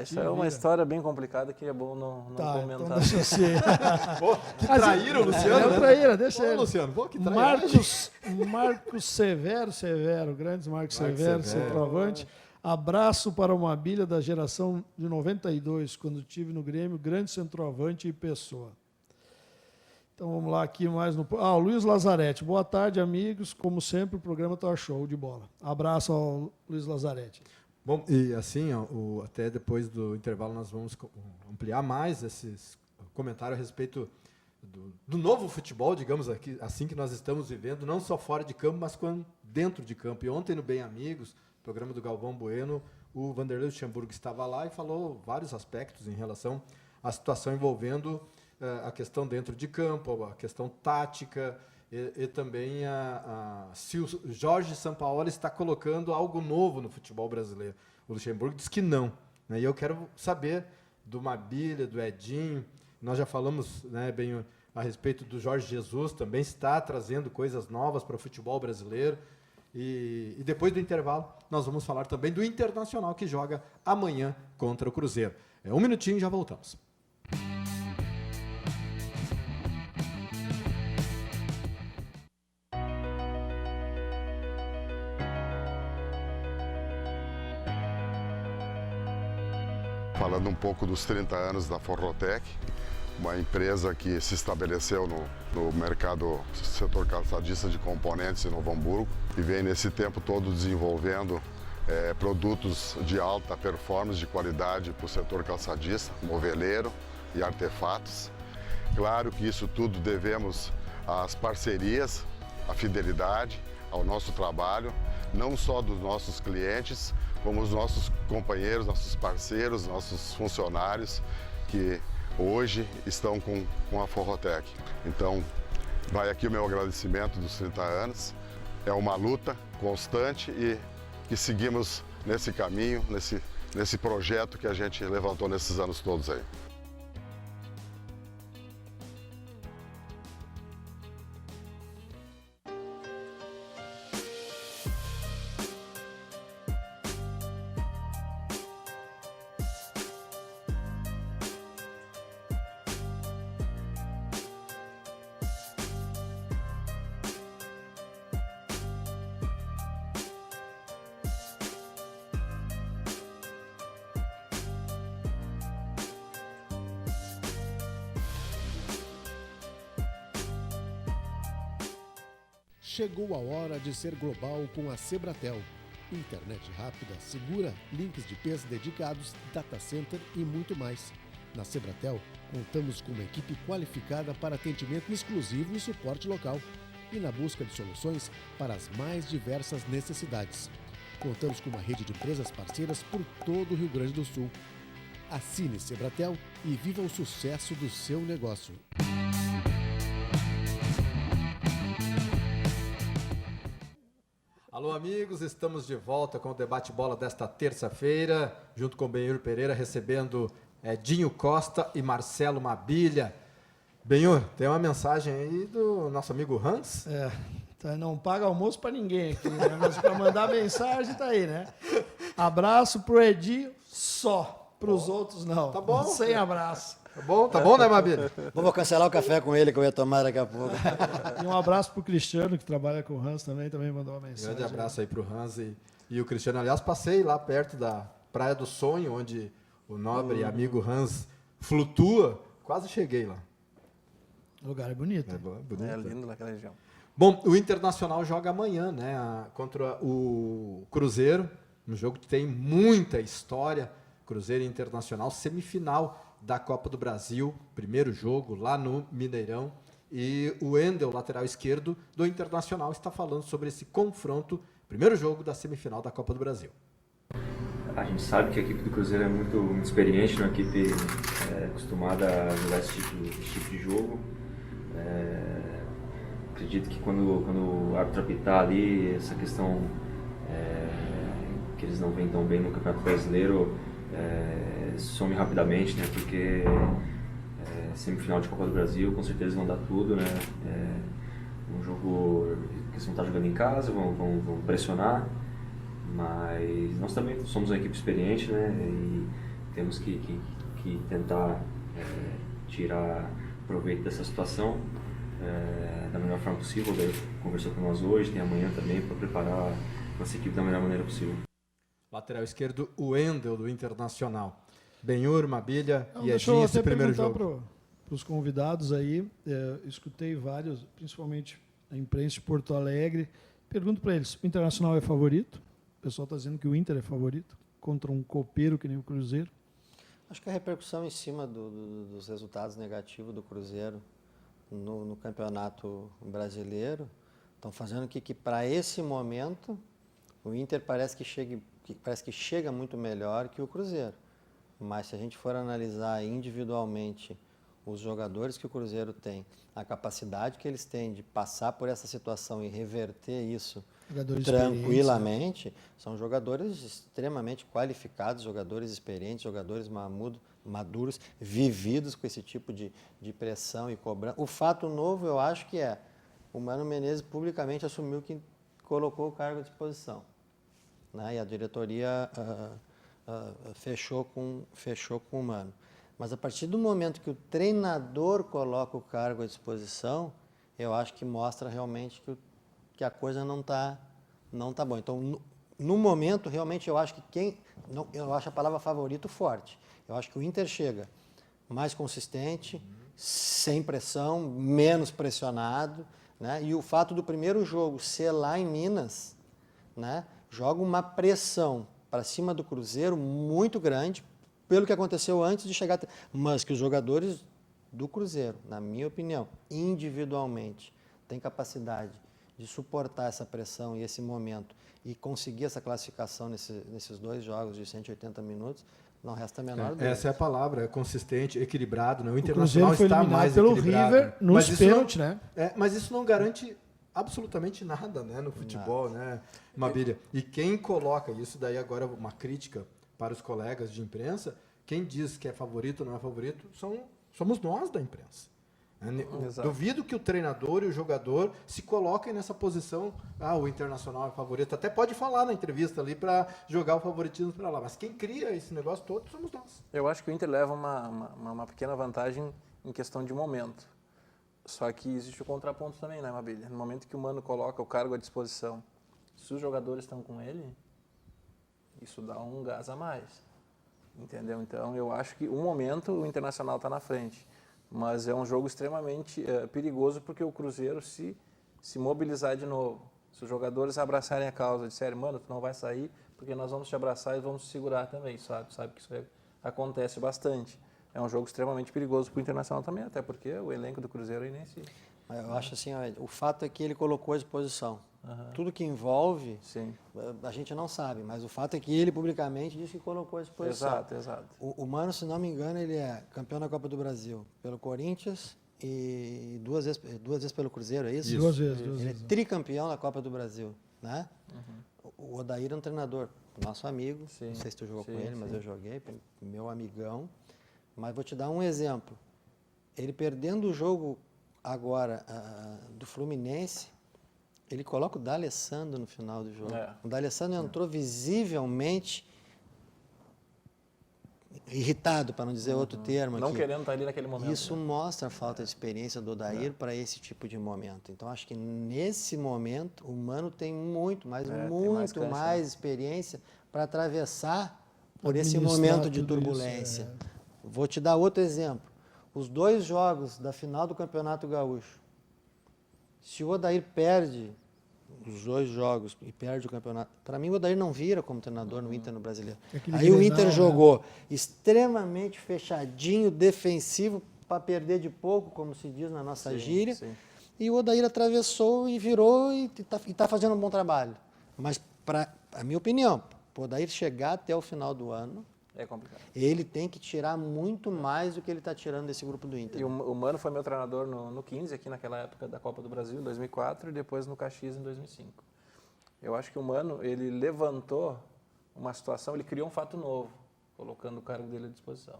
Speaker 4: Isso é uma história bem complicada que é bom não comentar.
Speaker 2: Então deixa eu ser.
Speaker 1: Pô, que traíram o Luciano, né?
Speaker 2: Traíra, deixa
Speaker 1: Ô,
Speaker 2: ele.
Speaker 1: Luciano, pô, que traíra.
Speaker 2: Marcos Severo, grandes Marcos Severo, centroavante. Abraço para o Mabilha da geração de 92, quando estive no Grêmio, grande centroavante e pessoa. Então vamos lá aqui mais no... o Luiz Lazarete. Boa tarde, amigos. Como sempre, o programa está show de bola. Abraço ao Luiz Lazarete.
Speaker 1: Bom, e assim, até depois do intervalo nós vamos ampliar mais esses comentários a respeito do novo futebol, digamos aqui, assim que nós estamos vivendo, não só fora de campo, mas dentro de campo. E ontem no Bem Amigos, programa do Galvão Bueno, o Vanderlei Luxemburgo estava lá e falou vários aspectos em relação à situação envolvendo a questão dentro de campo, a questão tática e também se o Jorge Sampaoli está colocando algo novo no futebol brasileiro. O Luxemburgo diz que não. Né? E eu quero saber do Mabilha, do Edinho. Nós já falamos, né, bem a respeito do Jorge Jesus, também está trazendo coisas novas para o futebol brasileiro. E depois do intervalo, nós vamos falar também do Internacional, que joga amanhã contra o Cruzeiro. Um minutinho e já voltamos.
Speaker 5: Falando um pouco dos 30 anos da Forrotec, uma empresa que se estabeleceu no mercado setor calçadista de componentes em Novo Hamburgo e vem nesse tempo todo desenvolvendo produtos de alta performance, de qualidade para o setor calçadista, moveleiro e artefatos. Claro que isso tudo devemos às parcerias a fidelidade ao nosso trabalho, não só dos nossos clientes, como os nossos companheiros, nossos parceiros, nossos funcionários que hoje estão com a Forrotec. Então, vai aqui o meu agradecimento dos 30 anos. É uma luta constante e que seguimos nesse caminho, nesse projeto que a gente levantou nesses anos todos aí.
Speaker 6: Chegou a hora de ser global com a Sebratel. Internet rápida, segura, links de peça dedicados, data center e muito mais. Na Sebratel, contamos com uma equipe qualificada para atendimento exclusivo e suporte local. E na busca de soluções para as mais diversas necessidades. Contamos com uma rede de empresas parceiras por todo o Rio Grande do Sul. Assine Sebratel e viva o sucesso do seu negócio.
Speaker 1: Alô, amigos, estamos de volta com o Debate Bola desta terça-feira, junto com o Benhur Pereira, recebendo Dinho Costa e Marcelo Mabilha. Benhur, tem uma mensagem aí do nosso amigo Hans?
Speaker 2: Não paga almoço para ninguém aqui, né? Mas para mandar mensagem tá aí, né? Abraço pro Edinho só, pros outros não.
Speaker 1: Tá bom.
Speaker 2: Sem abraço.
Speaker 1: Tá bom, né, Mabilha?
Speaker 3: Vou cancelar o café com ele que eu ia tomar daqui a pouco.
Speaker 2: E um abraço pro Cristiano, que trabalha com o Hans também mandou uma mensagem.
Speaker 1: Grande abraço aí pro Hans e o Cristiano. Aliás, passei lá perto da Praia do Sonho, onde o nobre amigo Hans flutua. Quase cheguei lá.
Speaker 2: O lugar é bonito.
Speaker 1: Bonito.
Speaker 4: É lindo naquela região.
Speaker 1: Bom, o Internacional joga amanhã, né, contra o Cruzeiro. Um jogo que tem muita história. Cruzeiro e Internacional, semifinal da Copa do Brasil, primeiro jogo lá no Mineirão. E o Wendel, lateral esquerdo do Internacional, está falando sobre esse confronto, primeiro jogo da semifinal da Copa do Brasil.
Speaker 7: A gente sabe que a equipe do Cruzeiro é muito experiente, uma equipe acostumada a jogar esse tipo de jogo. Acredito que quando o árbitro apitar ali, essa questão que eles não vêm tão bem no Campeonato Brasileiro, some rapidamente, né? Porque semifinal de Copa do Brasil, com certeza vão dar tudo, né? Um jogo que eles vão estar jogando em casa, vão pressionar, mas nós também somos uma equipe experiente, né? E temos que tentar tirar proveito dessa situação da melhor forma possível. Ele conversou com nós hoje, tem amanhã também, para preparar nossa equipe da melhor maneira possível.
Speaker 1: Lateral esquerdo, o Wendel, do Internacional. Benhur, Mabilha e
Speaker 2: Deixa eu
Speaker 1: Edinho,
Speaker 2: até
Speaker 1: esse primeiro
Speaker 2: perguntar
Speaker 1: jogo.
Speaker 2: para os convidados aí, escutei vários, principalmente a imprensa de Porto Alegre. Pergunto para eles, o Internacional é favorito? O pessoal está dizendo que o Inter é favorito contra um copeiro que nem o Cruzeiro.
Speaker 3: Acho que a repercussão em cima dos resultados negativos do Cruzeiro no Campeonato Brasileiro estão fazendo que para esse momento o Inter parece que chega muito melhor que o Cruzeiro. Mas se a gente for analisar individualmente os jogadores que o Cruzeiro tem, a capacidade que eles têm de passar por essa situação e reverter isso tranquilamente, são jogadores extremamente qualificados, jogadores experientes, jogadores maduros, vividos com esse tipo de pressão e cobrança. O fato novo, eu acho que o Mano Menezes publicamente assumiu que colocou o cargo à disposição, né? E a diretoria fechou com o Mano. Mas a partir do momento que o treinador coloca o cargo à disposição, eu acho que mostra realmente que a coisa não tá boa. Então, no momento, realmente, eu acho que eu acho a palavra favorito forte. Eu acho que o Inter chega mais consistente, sem pressão, menos pressionado, né? E o fato do primeiro jogo ser lá em Minas, né, joga uma pressão para cima do Cruzeiro muito grande, pelo que aconteceu antes de chegar. Mas que os jogadores do Cruzeiro, na minha opinião, individualmente, têm capacidade de suportar essa pressão e esse momento e conseguir essa classificação nesses 2 jogos de 180 minutos, não resta a menor dúvida.
Speaker 1: Essa é a palavra, é consistente, equilibrado. Né? O
Speaker 2: Cruzeiro
Speaker 1: Internacional
Speaker 2: foi
Speaker 1: está
Speaker 2: eliminado
Speaker 1: mais
Speaker 2: pelo
Speaker 1: equilibrado.
Speaker 2: River nos pênaltis, né?
Speaker 1: Mas isso não garante absolutamente nada, né, no futebol, né, Mabília? E quem coloca, isso daí agora é uma crítica para os colegas de imprensa, quem diz que é favorito ou não é favorito somos nós da imprensa.
Speaker 4: Exato.
Speaker 1: Duvido que o treinador e o jogador se coloquem nessa posição, o Internacional é favorito. Até pode falar na entrevista ali para jogar o favoritismo para lá, mas quem cria esse negócio todo somos nós.
Speaker 4: Eu acho que o Inter leva uma pequena vantagem em questão de momento. Só que existe o contraponto também, né, Mabília? No momento que o Mano coloca o cargo à disposição, se os jogadores estão com ele, isso dá um gás a mais. Entendeu? Então, eu acho que, um momento, o Internacional está na frente. Mas é um jogo extremamente perigoso porque o Cruzeiro se mobilizar de novo. Se os jogadores abraçarem a causa, disserem, mano, tu não vai sair porque nós vamos te abraçar e vamos te segurar também, sabe que isso acontece bastante. É um jogo extremamente perigoso para o Internacional também, até porque o elenco do Cruzeiro aí nem se...
Speaker 3: Eu acho assim, o fato é que ele colocou à disposição. Tudo que envolve,
Speaker 4: Sim.
Speaker 3: a gente não sabe, mas o fato é que ele publicamente disse que colocou à disposição.
Speaker 4: Exato.
Speaker 3: O Mano, se não me engano, ele é campeão da Copa do Brasil pelo Corinthians e duas vezes pelo Cruzeiro, é isso?
Speaker 2: Duas vezes.
Speaker 3: Ele é tricampeão da Copa do Brasil, né? O Odair é um treinador, nosso amigo,
Speaker 4: Sim.
Speaker 3: não sei se tu jogou
Speaker 4: Sim,
Speaker 3: com ele, mas
Speaker 4: sim.
Speaker 3: eu joguei, meu amigão. Mas vou te dar um exemplo. Ele perdendo o jogo agora do Fluminense, ele coloca o D'Alessandro no final do jogo. O D'Alessandro entrou visivelmente irritado, para não dizer outro termo
Speaker 4: Não
Speaker 3: aqui.
Speaker 4: querendo estar ali naquele momento.
Speaker 3: Isso mostra a falta de experiência do Odair para esse tipo de momento. Então, acho que nesse momento, o Mano tem muito mais
Speaker 4: cancha,
Speaker 3: experiência para atravessar por esse
Speaker 2: Administrar
Speaker 3: momento de
Speaker 2: tudo isso,
Speaker 3: turbulência. Vou te dar outro exemplo. Os 2 jogos da final do Campeonato Gaúcho. Se o Odair perde os 2 jogos e perde o campeonato, para mim o Odair não vira como treinador no Inter no Brasileiro. Aí o Inter jogou extremamente fechadinho, defensivo, para perder de pouco, como se diz na nossa gíria.
Speaker 4: Sim.
Speaker 3: E o Odair atravessou e virou e está fazendo um bom trabalho. Mas, a minha opinião, para o Odair chegar até o final do ano,
Speaker 4: É complicado.
Speaker 3: ele tem que tirar muito mais do que ele está tirando desse grupo do Inter.
Speaker 4: E o Mano foi meu treinador no 15, aqui naquela época da Copa do Brasil, em 2004, e depois no Caxias, em 2005. Eu acho que o Mano, ele levantou uma situação, ele criou um fato novo, colocando o cargo dele à disposição.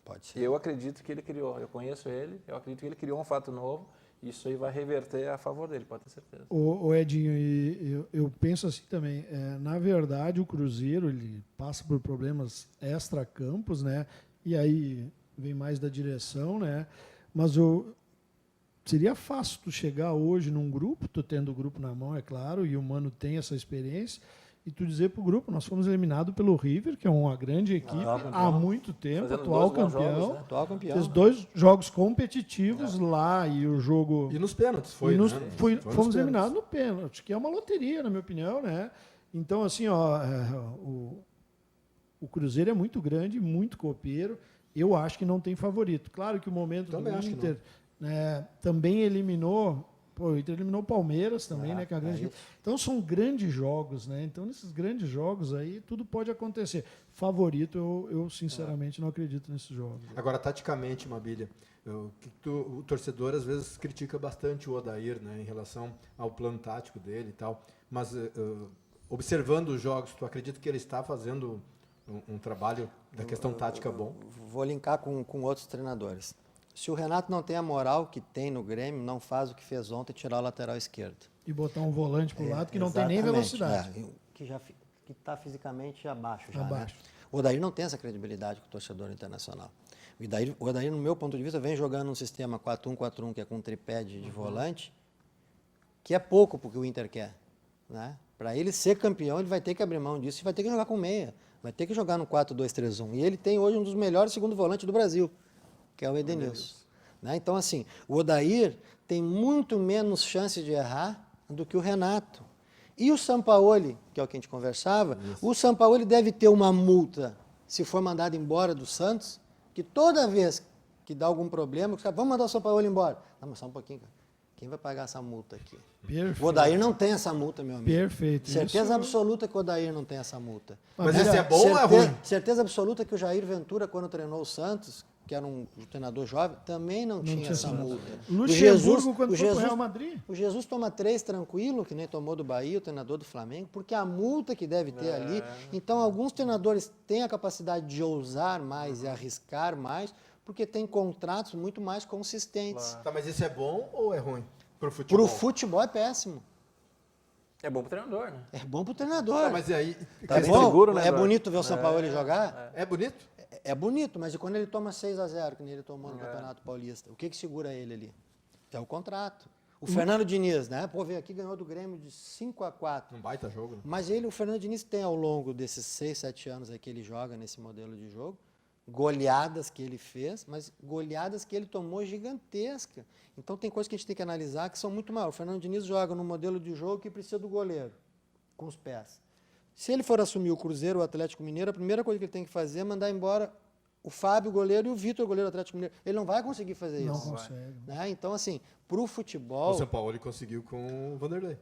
Speaker 3: Pode ser.
Speaker 4: Eu acredito que ele criou, eu conheço ele, eu acredito que ele criou um fato novo, e isso aí vai reverter a favor dele, pode ter certeza.
Speaker 2: O Edinho, e eu penso assim também, na verdade o Cruzeiro ele passa por problemas extra-campos, né? E aí vem mais da direção, né? Mas seria fácil tu chegar hoje num grupo, tu tendo o grupo na mão, é claro, e o Mano tem essa experiência, e tu dizer pro grupo, nós fomos eliminados pelo River, que é uma grande equipe há muito tempo,
Speaker 4: Fazendo
Speaker 2: atual
Speaker 4: 2 bons
Speaker 2: campeão.
Speaker 4: jogos, né?
Speaker 3: Atual campeão.
Speaker 2: Fez 2 jogos competitivos lá e o jogo...
Speaker 1: E nos pênaltis foi,
Speaker 2: E
Speaker 1: né?
Speaker 2: fomos eliminados no pênalti, que é uma loteria, na minha opinião, né? Então, assim, o Cruzeiro é muito grande, muito copeiro. Eu acho que não tem favorito. Claro que o momento
Speaker 1: Também
Speaker 2: do
Speaker 1: acho que
Speaker 2: Inter também eliminou... Pô, o Inter eliminou o Palmeiras também, né? Que é uma grande
Speaker 3: aí-
Speaker 2: equipe. Então, são grandes jogos, né? Então, nesses grandes jogos aí, tudo pode acontecer. Favorito, eu sinceramente não acredito nesses jogos.
Speaker 1: Agora, taticamente, Mabília, o torcedor às vezes critica bastante o Odair, né, em relação ao plano tático dele e tal, mas observando os jogos, tu acredita que ele está fazendo um trabalho da questão tática bom?
Speaker 3: Vou linkar com outros treinadores. Se o Renato não tem a moral que tem no Grêmio, não faz o que fez ontem, tirar o lateral esquerdo.
Speaker 2: E botar um volante pro lado que não tem nem
Speaker 3: Exatamente,
Speaker 2: velocidade.
Speaker 3: Que está fisicamente abaixo já.
Speaker 2: Abaixo.
Speaker 3: Né? O Odair não tem essa credibilidade com o torcedor internacional. O Odair, no meu ponto de vista, vem jogando um sistema 4-1-4-1, que é com um tripé de volante, que é pouco porque o Inter quer. Né? Para ele ser campeão, ele vai ter que abrir mão disso e vai ter que jogar com meia. Vai ter que jogar no 4-2-3-1. E ele tem hoje um dos melhores segundo volantes do Brasil, que é o Edenilson. Né? Então, assim, o Odair tem muito menos chance de errar do que o Renato. E o Sampaoli, que é o que a gente conversava, o Sampaoli deve ter uma multa, se for mandado embora do Santos, que toda vez que dá algum problema, vamos mandar o Sampaoli embora. Não, mas só um pouquinho, cara. Quem vai pagar essa multa aqui?
Speaker 2: Perfeito.
Speaker 3: O Odair não tem essa multa, meu amigo.
Speaker 2: Perfeito.
Speaker 3: Certeza
Speaker 2: Isso-
Speaker 3: absoluta que o Odair não tem essa multa.
Speaker 1: Mas esse é bom ou é ruim?
Speaker 3: Certeza absoluta que o Jair Ventura, quando treinou o Santos, que era um treinador jovem, também não tinha essa
Speaker 2: essa
Speaker 3: multa.
Speaker 2: Luxemburgo, quando foi pro Real Madrid.
Speaker 3: O Jesus toma 3 tranquilo, que nem tomou do Bahia, o treinador do Flamengo, porque a multa que deve ter ali. Então, alguns treinadores têm a capacidade de ousar mais e arriscar mais, porque tem contratos muito mais consistentes.
Speaker 1: Tá, mas isso é bom ou é ruim pro futebol?
Speaker 3: Para o futebol é péssimo.
Speaker 4: É bom pro treinador, né?
Speaker 3: É bom para o treinador.
Speaker 1: Tá, mas e aí,
Speaker 3: Tá
Speaker 4: bem
Speaker 3: bom?
Speaker 4: seguro, né,
Speaker 3: É
Speaker 4: Eduardo?
Speaker 3: bonito ver o São Paulo jogar?
Speaker 1: é bonito?
Speaker 3: É bonito, mas e quando ele toma 6-0, que nem ele tomou no Campeonato Paulista? O que segura ele ali? É o contrato. O Fernando Diniz, né? Pô, veio aqui, ganhou do Grêmio de 5-4.
Speaker 1: Um baita jogo, né?
Speaker 3: Mas o Fernando Diniz tem ao longo desses 6, 7 anos aí que ele joga nesse modelo de jogo, goleadas que ele fez, mas goleadas que ele tomou gigantesca. Então tem coisas que a gente tem que analisar que são muito maiores. O Fernando Diniz joga num modelo de jogo que precisa do goleiro, com os pés. Se ele for assumir o Cruzeiro, o Atlético Mineiro, a primeira coisa que ele tem que fazer é mandar embora o Fábio, goleiro, e o Vitor, goleiro do Atlético Mineiro. Ele não vai conseguir fazer
Speaker 2: Não
Speaker 3: isso.
Speaker 2: consegue.
Speaker 3: Né? Então, assim, para o
Speaker 1: O
Speaker 3: futebol,
Speaker 1: São Paulo ele conseguiu com o Vanderlei.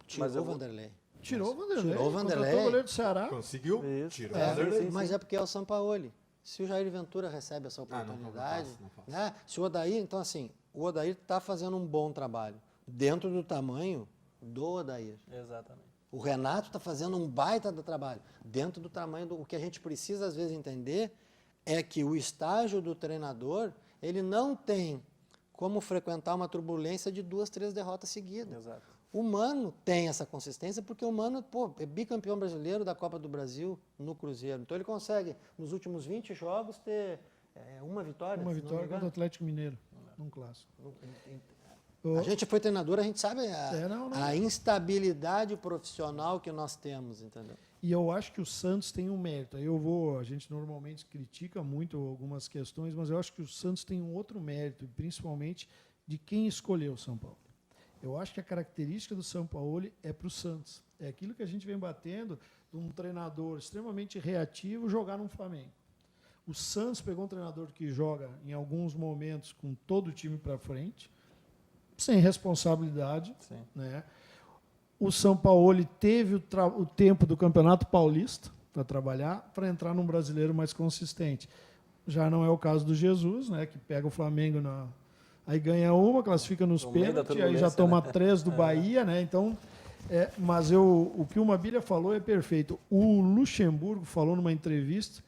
Speaker 3: tirou
Speaker 4: Mas eu
Speaker 3: o
Speaker 4: vou-
Speaker 3: Vanderlei.
Speaker 2: Tirou o Vanderlei.
Speaker 3: Tirou o Vanderlei.
Speaker 2: Contratou o goleiro do Ceará.
Speaker 1: Conseguiu?
Speaker 4: Isso.
Speaker 1: Tirou o
Speaker 3: É,
Speaker 1: Vanderlei.
Speaker 3: mas é porque é o Sampaoli. Se o Jair Ventura recebe essa
Speaker 1: não,
Speaker 3: oportunidade,
Speaker 1: não faço.
Speaker 3: né? Se o Odair, então assim, o Odair está fazendo um bom trabalho dentro do tamanho do Odair.
Speaker 4: Exatamente.
Speaker 3: O Renato está fazendo um baita do trabalho dentro do tamanho do. O que a gente precisa às vezes entender é que o estágio do treinador ele não tem como frequentar uma turbulência de 2, 3 derrotas seguidas.
Speaker 4: Exato.
Speaker 3: O Mano tem essa consistência porque o Mano é bicampeão brasileiro da Copa do Brasil no Cruzeiro. Então ele consegue, nos últimos 20 jogos, ter uma vitória.
Speaker 2: Uma
Speaker 3: se não me
Speaker 2: vitória contra o
Speaker 3: engano.
Speaker 2: Atlético Mineiro, num clássico.
Speaker 3: A gente foi treinador, a gente sabe
Speaker 2: não.
Speaker 3: a instabilidade profissional que nós temos, entendeu?
Speaker 2: E eu acho que o Santos tem um mérito. A gente normalmente critica muito algumas questões, mas eu acho que o Santos tem um outro mérito, principalmente de quem escolheu o São Paulo. Eu acho que a característica do São Paulo é para o Santos. É aquilo que a gente vem batendo de um treinador extremamente reativo jogar no Flamengo. O Santos pegou um treinador que joga, em alguns momentos, com todo o time para frente, sem responsabilidade.
Speaker 4: Sim.
Speaker 2: Né? O São Paulo teve o tempo do Campeonato Paulista para trabalhar, para entrar num brasileiro mais consistente. Já não é o caso do Jesus, né, que pega o Flamengo aí ganha uma, classifica nos
Speaker 4: No meio da
Speaker 2: pênaltis, aí já
Speaker 4: turbulência,
Speaker 2: toma
Speaker 4: né?
Speaker 2: 3 do Bahia, né? Então, mas o que o Mabilha falou é perfeito. O Luxemburgo falou numa entrevista,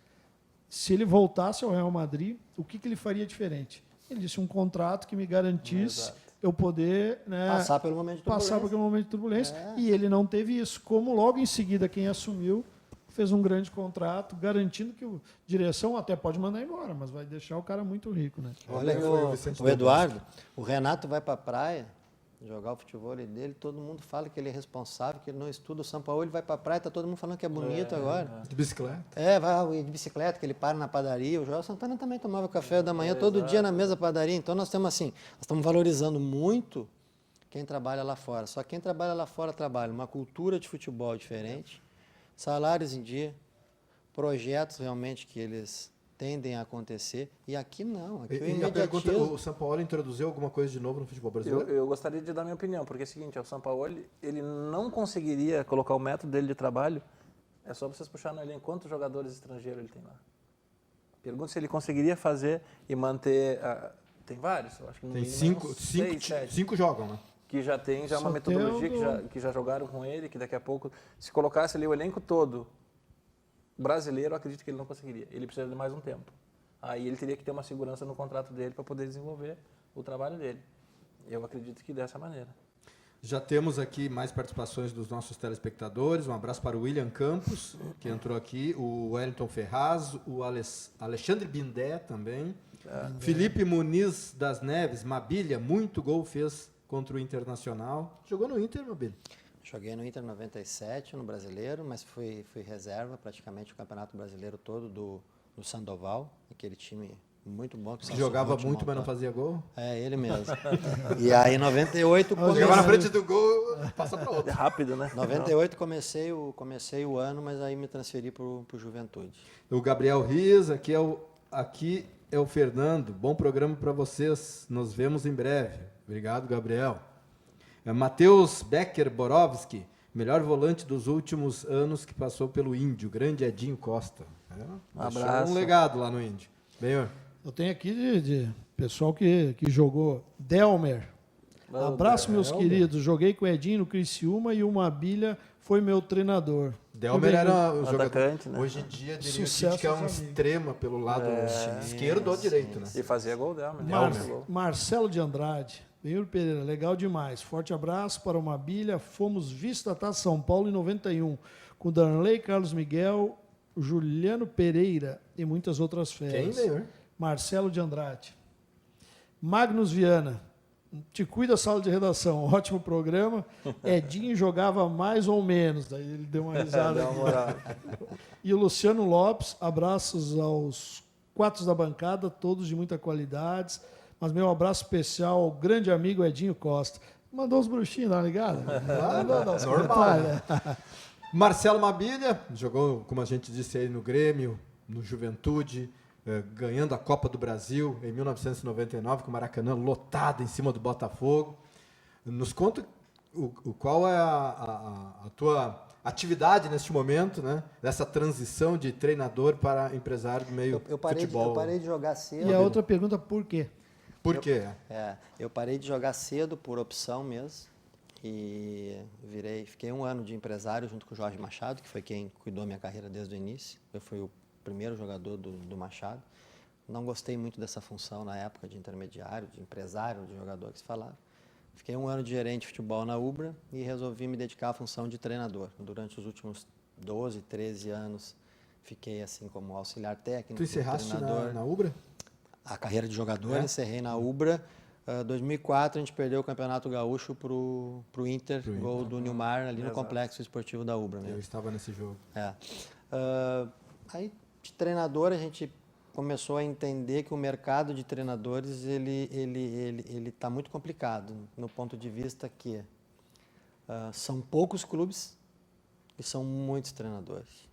Speaker 2: se ele voltasse ao Real Madrid, o que ele faria diferente? Ele disse um contrato que me garantisse
Speaker 4: Exato.
Speaker 2: eu poder, né,
Speaker 3: Passar pelo momento de
Speaker 2: passar por aquele momento de turbulência. E ele não teve isso. Como logo em seguida quem assumiu fez um grande contrato, garantindo que a direção até pode mandar embora, mas vai deixar o cara muito rico, né?
Speaker 3: Olha,
Speaker 1: Foi o Vicente
Speaker 3: o Eduardo, o Renato vai para a praia jogar o futebol dele, todo mundo fala que ele é responsável, que ele não estuda. O São Paulo ele vai para a praia, tá todo mundo falando que é bonito agora.
Speaker 1: De bicicleta.
Speaker 3: Vai de bicicleta, que ele para na padaria. O Joel Santana também tomava café da manhã todo dia na mesa padaria. Então nós temos assim, nós estamos valorizando muito quem trabalha lá fora. Só quem trabalha lá fora trabalha uma cultura de futebol diferente, salários em dia, projetos realmente que eles tendem a acontecer. E aqui não, aqui o
Speaker 1: E a pergunta,
Speaker 3: imediatismo.
Speaker 1: o São Paulo introduziu alguma coisa de novo no futebol brasileiro?
Speaker 4: Eu gostaria de dar minha opinião, porque é o seguinte, o São Paulo ele não conseguiria colocar o método dele de trabalho, é só vocês puxarem no elenco quantos jogadores estrangeiros ele tem lá. Pergunta se ele conseguiria fazer e manter... tem vários, eu acho que no
Speaker 1: Tem
Speaker 4: mínimo uns
Speaker 1: 5 jogam, né?
Speaker 4: que já tem
Speaker 2: Só
Speaker 4: uma metodologia,
Speaker 2: tem
Speaker 4: que já jogaram com ele, que daqui a pouco, se colocasse ali o elenco todo brasileiro, eu acredito que ele não conseguiria. Ele precisa de mais um tempo. Aí ele teria que ter uma segurança no contrato dele para poder desenvolver o trabalho dele. Eu acredito que dessa maneira.
Speaker 1: Já temos aqui mais participações dos nossos telespectadores. Um abraço para o William Campos, que entrou aqui, o Wellington Ferraz, o Alexandre Bindé também. Felipe Muniz das Neves, Mabilha, muito gol fez contra o Internacional. Jogou no Inter, Mabilha?
Speaker 3: Joguei no Inter 97, no Brasileiro, mas fui reserva praticamente o Campeonato Brasileiro todo do Sandoval, aquele time muito bom. Que
Speaker 1: Jogava muito, mas não fazia gol?
Speaker 3: É, ele mesmo. E aí, em 98,
Speaker 1: Jogava na frente do gol, passa para outro.
Speaker 4: É rápido, né?
Speaker 3: 98 comecei o ano, mas aí me transferi para o Juventude.
Speaker 1: O Gabriel Riz, aqui é o Fernando. Bom programa para vocês. Nos vemos em breve. Obrigado, Gabriel. Matheus Becker Borowski, melhor volante dos últimos anos que passou pelo Índio, grande Edinho Costa. Deixou
Speaker 4: abraço.
Speaker 1: um legado lá no Índio. Benhor.
Speaker 2: Eu tenho aqui de pessoal que jogou. Delmer. Abraço, meus queridos. Joguei com o Edinho no Criciúma e o Mabilha foi meu treinador.
Speaker 1: Delmer era o jogador.
Speaker 4: atacante, né?
Speaker 1: Hoje em dia, diria
Speaker 2: Sucesso
Speaker 1: que é um
Speaker 2: aos amigos.
Speaker 1: extrema pelo lado esquerdo ou direito, né?
Speaker 4: E fazia gol dela, né?
Speaker 2: Marcelo de Andrade. Benhur Pereira, legal demais. Forte abraço para o Mabilha. Fomos vistos a São Paulo em 91, com Darley, Carlos Miguel, Juliano Pereira e muitas outras feras.
Speaker 1: Quem, Benhur?
Speaker 2: Marcelo de Andrade. Magnus Viana. Te cuida, sala de redação. Ótimo programa. Edinho jogava mais ou menos. Daí ele deu uma risada.
Speaker 4: Dá uma moral.
Speaker 2: E o Luciano Lopes, abraços aos 4 da bancada, todos de muita qualidade. Mas meu abraço especial ao grande amigo Edinho Costa. Mandou os bruxinhos, tá ligado? Mandou dar os
Speaker 1: Normal,
Speaker 2: comentários.
Speaker 1: Marcelo Mabilha, jogou, como a gente disse aí, no Grêmio, no Juventude, ganhando a Copa do Brasil em 1999, com o Maracanã lotado em cima do Botafogo. Nos conta qual é a tua atividade neste momento, né? Dessa transição de treinador para empresário do meio futebol.
Speaker 3: Eu parei de jogar cedo.
Speaker 2: E a outra pergunta, por quê?
Speaker 1: Por quê?
Speaker 3: Eu parei de jogar cedo por opção mesmo. E fiquei 1 ano de empresário junto com o Jorge Machado, que foi quem cuidou minha carreira desde o início. Eu fui o primeiro jogador do Machado. Não gostei muito dessa função na época de intermediário, de empresário, de jogador que se falava. Fiquei 1 ano de gerente de futebol na Ubra e resolvi me dedicar à função de treinador. Durante os últimos 12, 13 anos, fiquei assim como auxiliar técnico,
Speaker 1: Tu encerraste
Speaker 3: treinador.
Speaker 1: na Ubra?
Speaker 3: A carreira de jogador encerrei na Ubra. 2004 a gente perdeu o Campeonato Gaúcho pro Inter, gol do Nilmar ali no Complexo Esportivo da Ubra.
Speaker 1: Eu estava nesse jogo.
Speaker 3: Aí de treinador a gente começou a entender que o mercado de treinadores ele está muito complicado no ponto de vista que são poucos clubes e são muitos treinadores.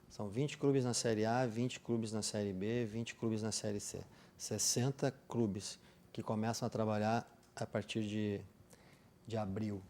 Speaker 3: São 20 clubes na Série A, 20 clubes na Série B, 20 clubes na Série C. 60 clubes que começam a trabalhar a partir de abril.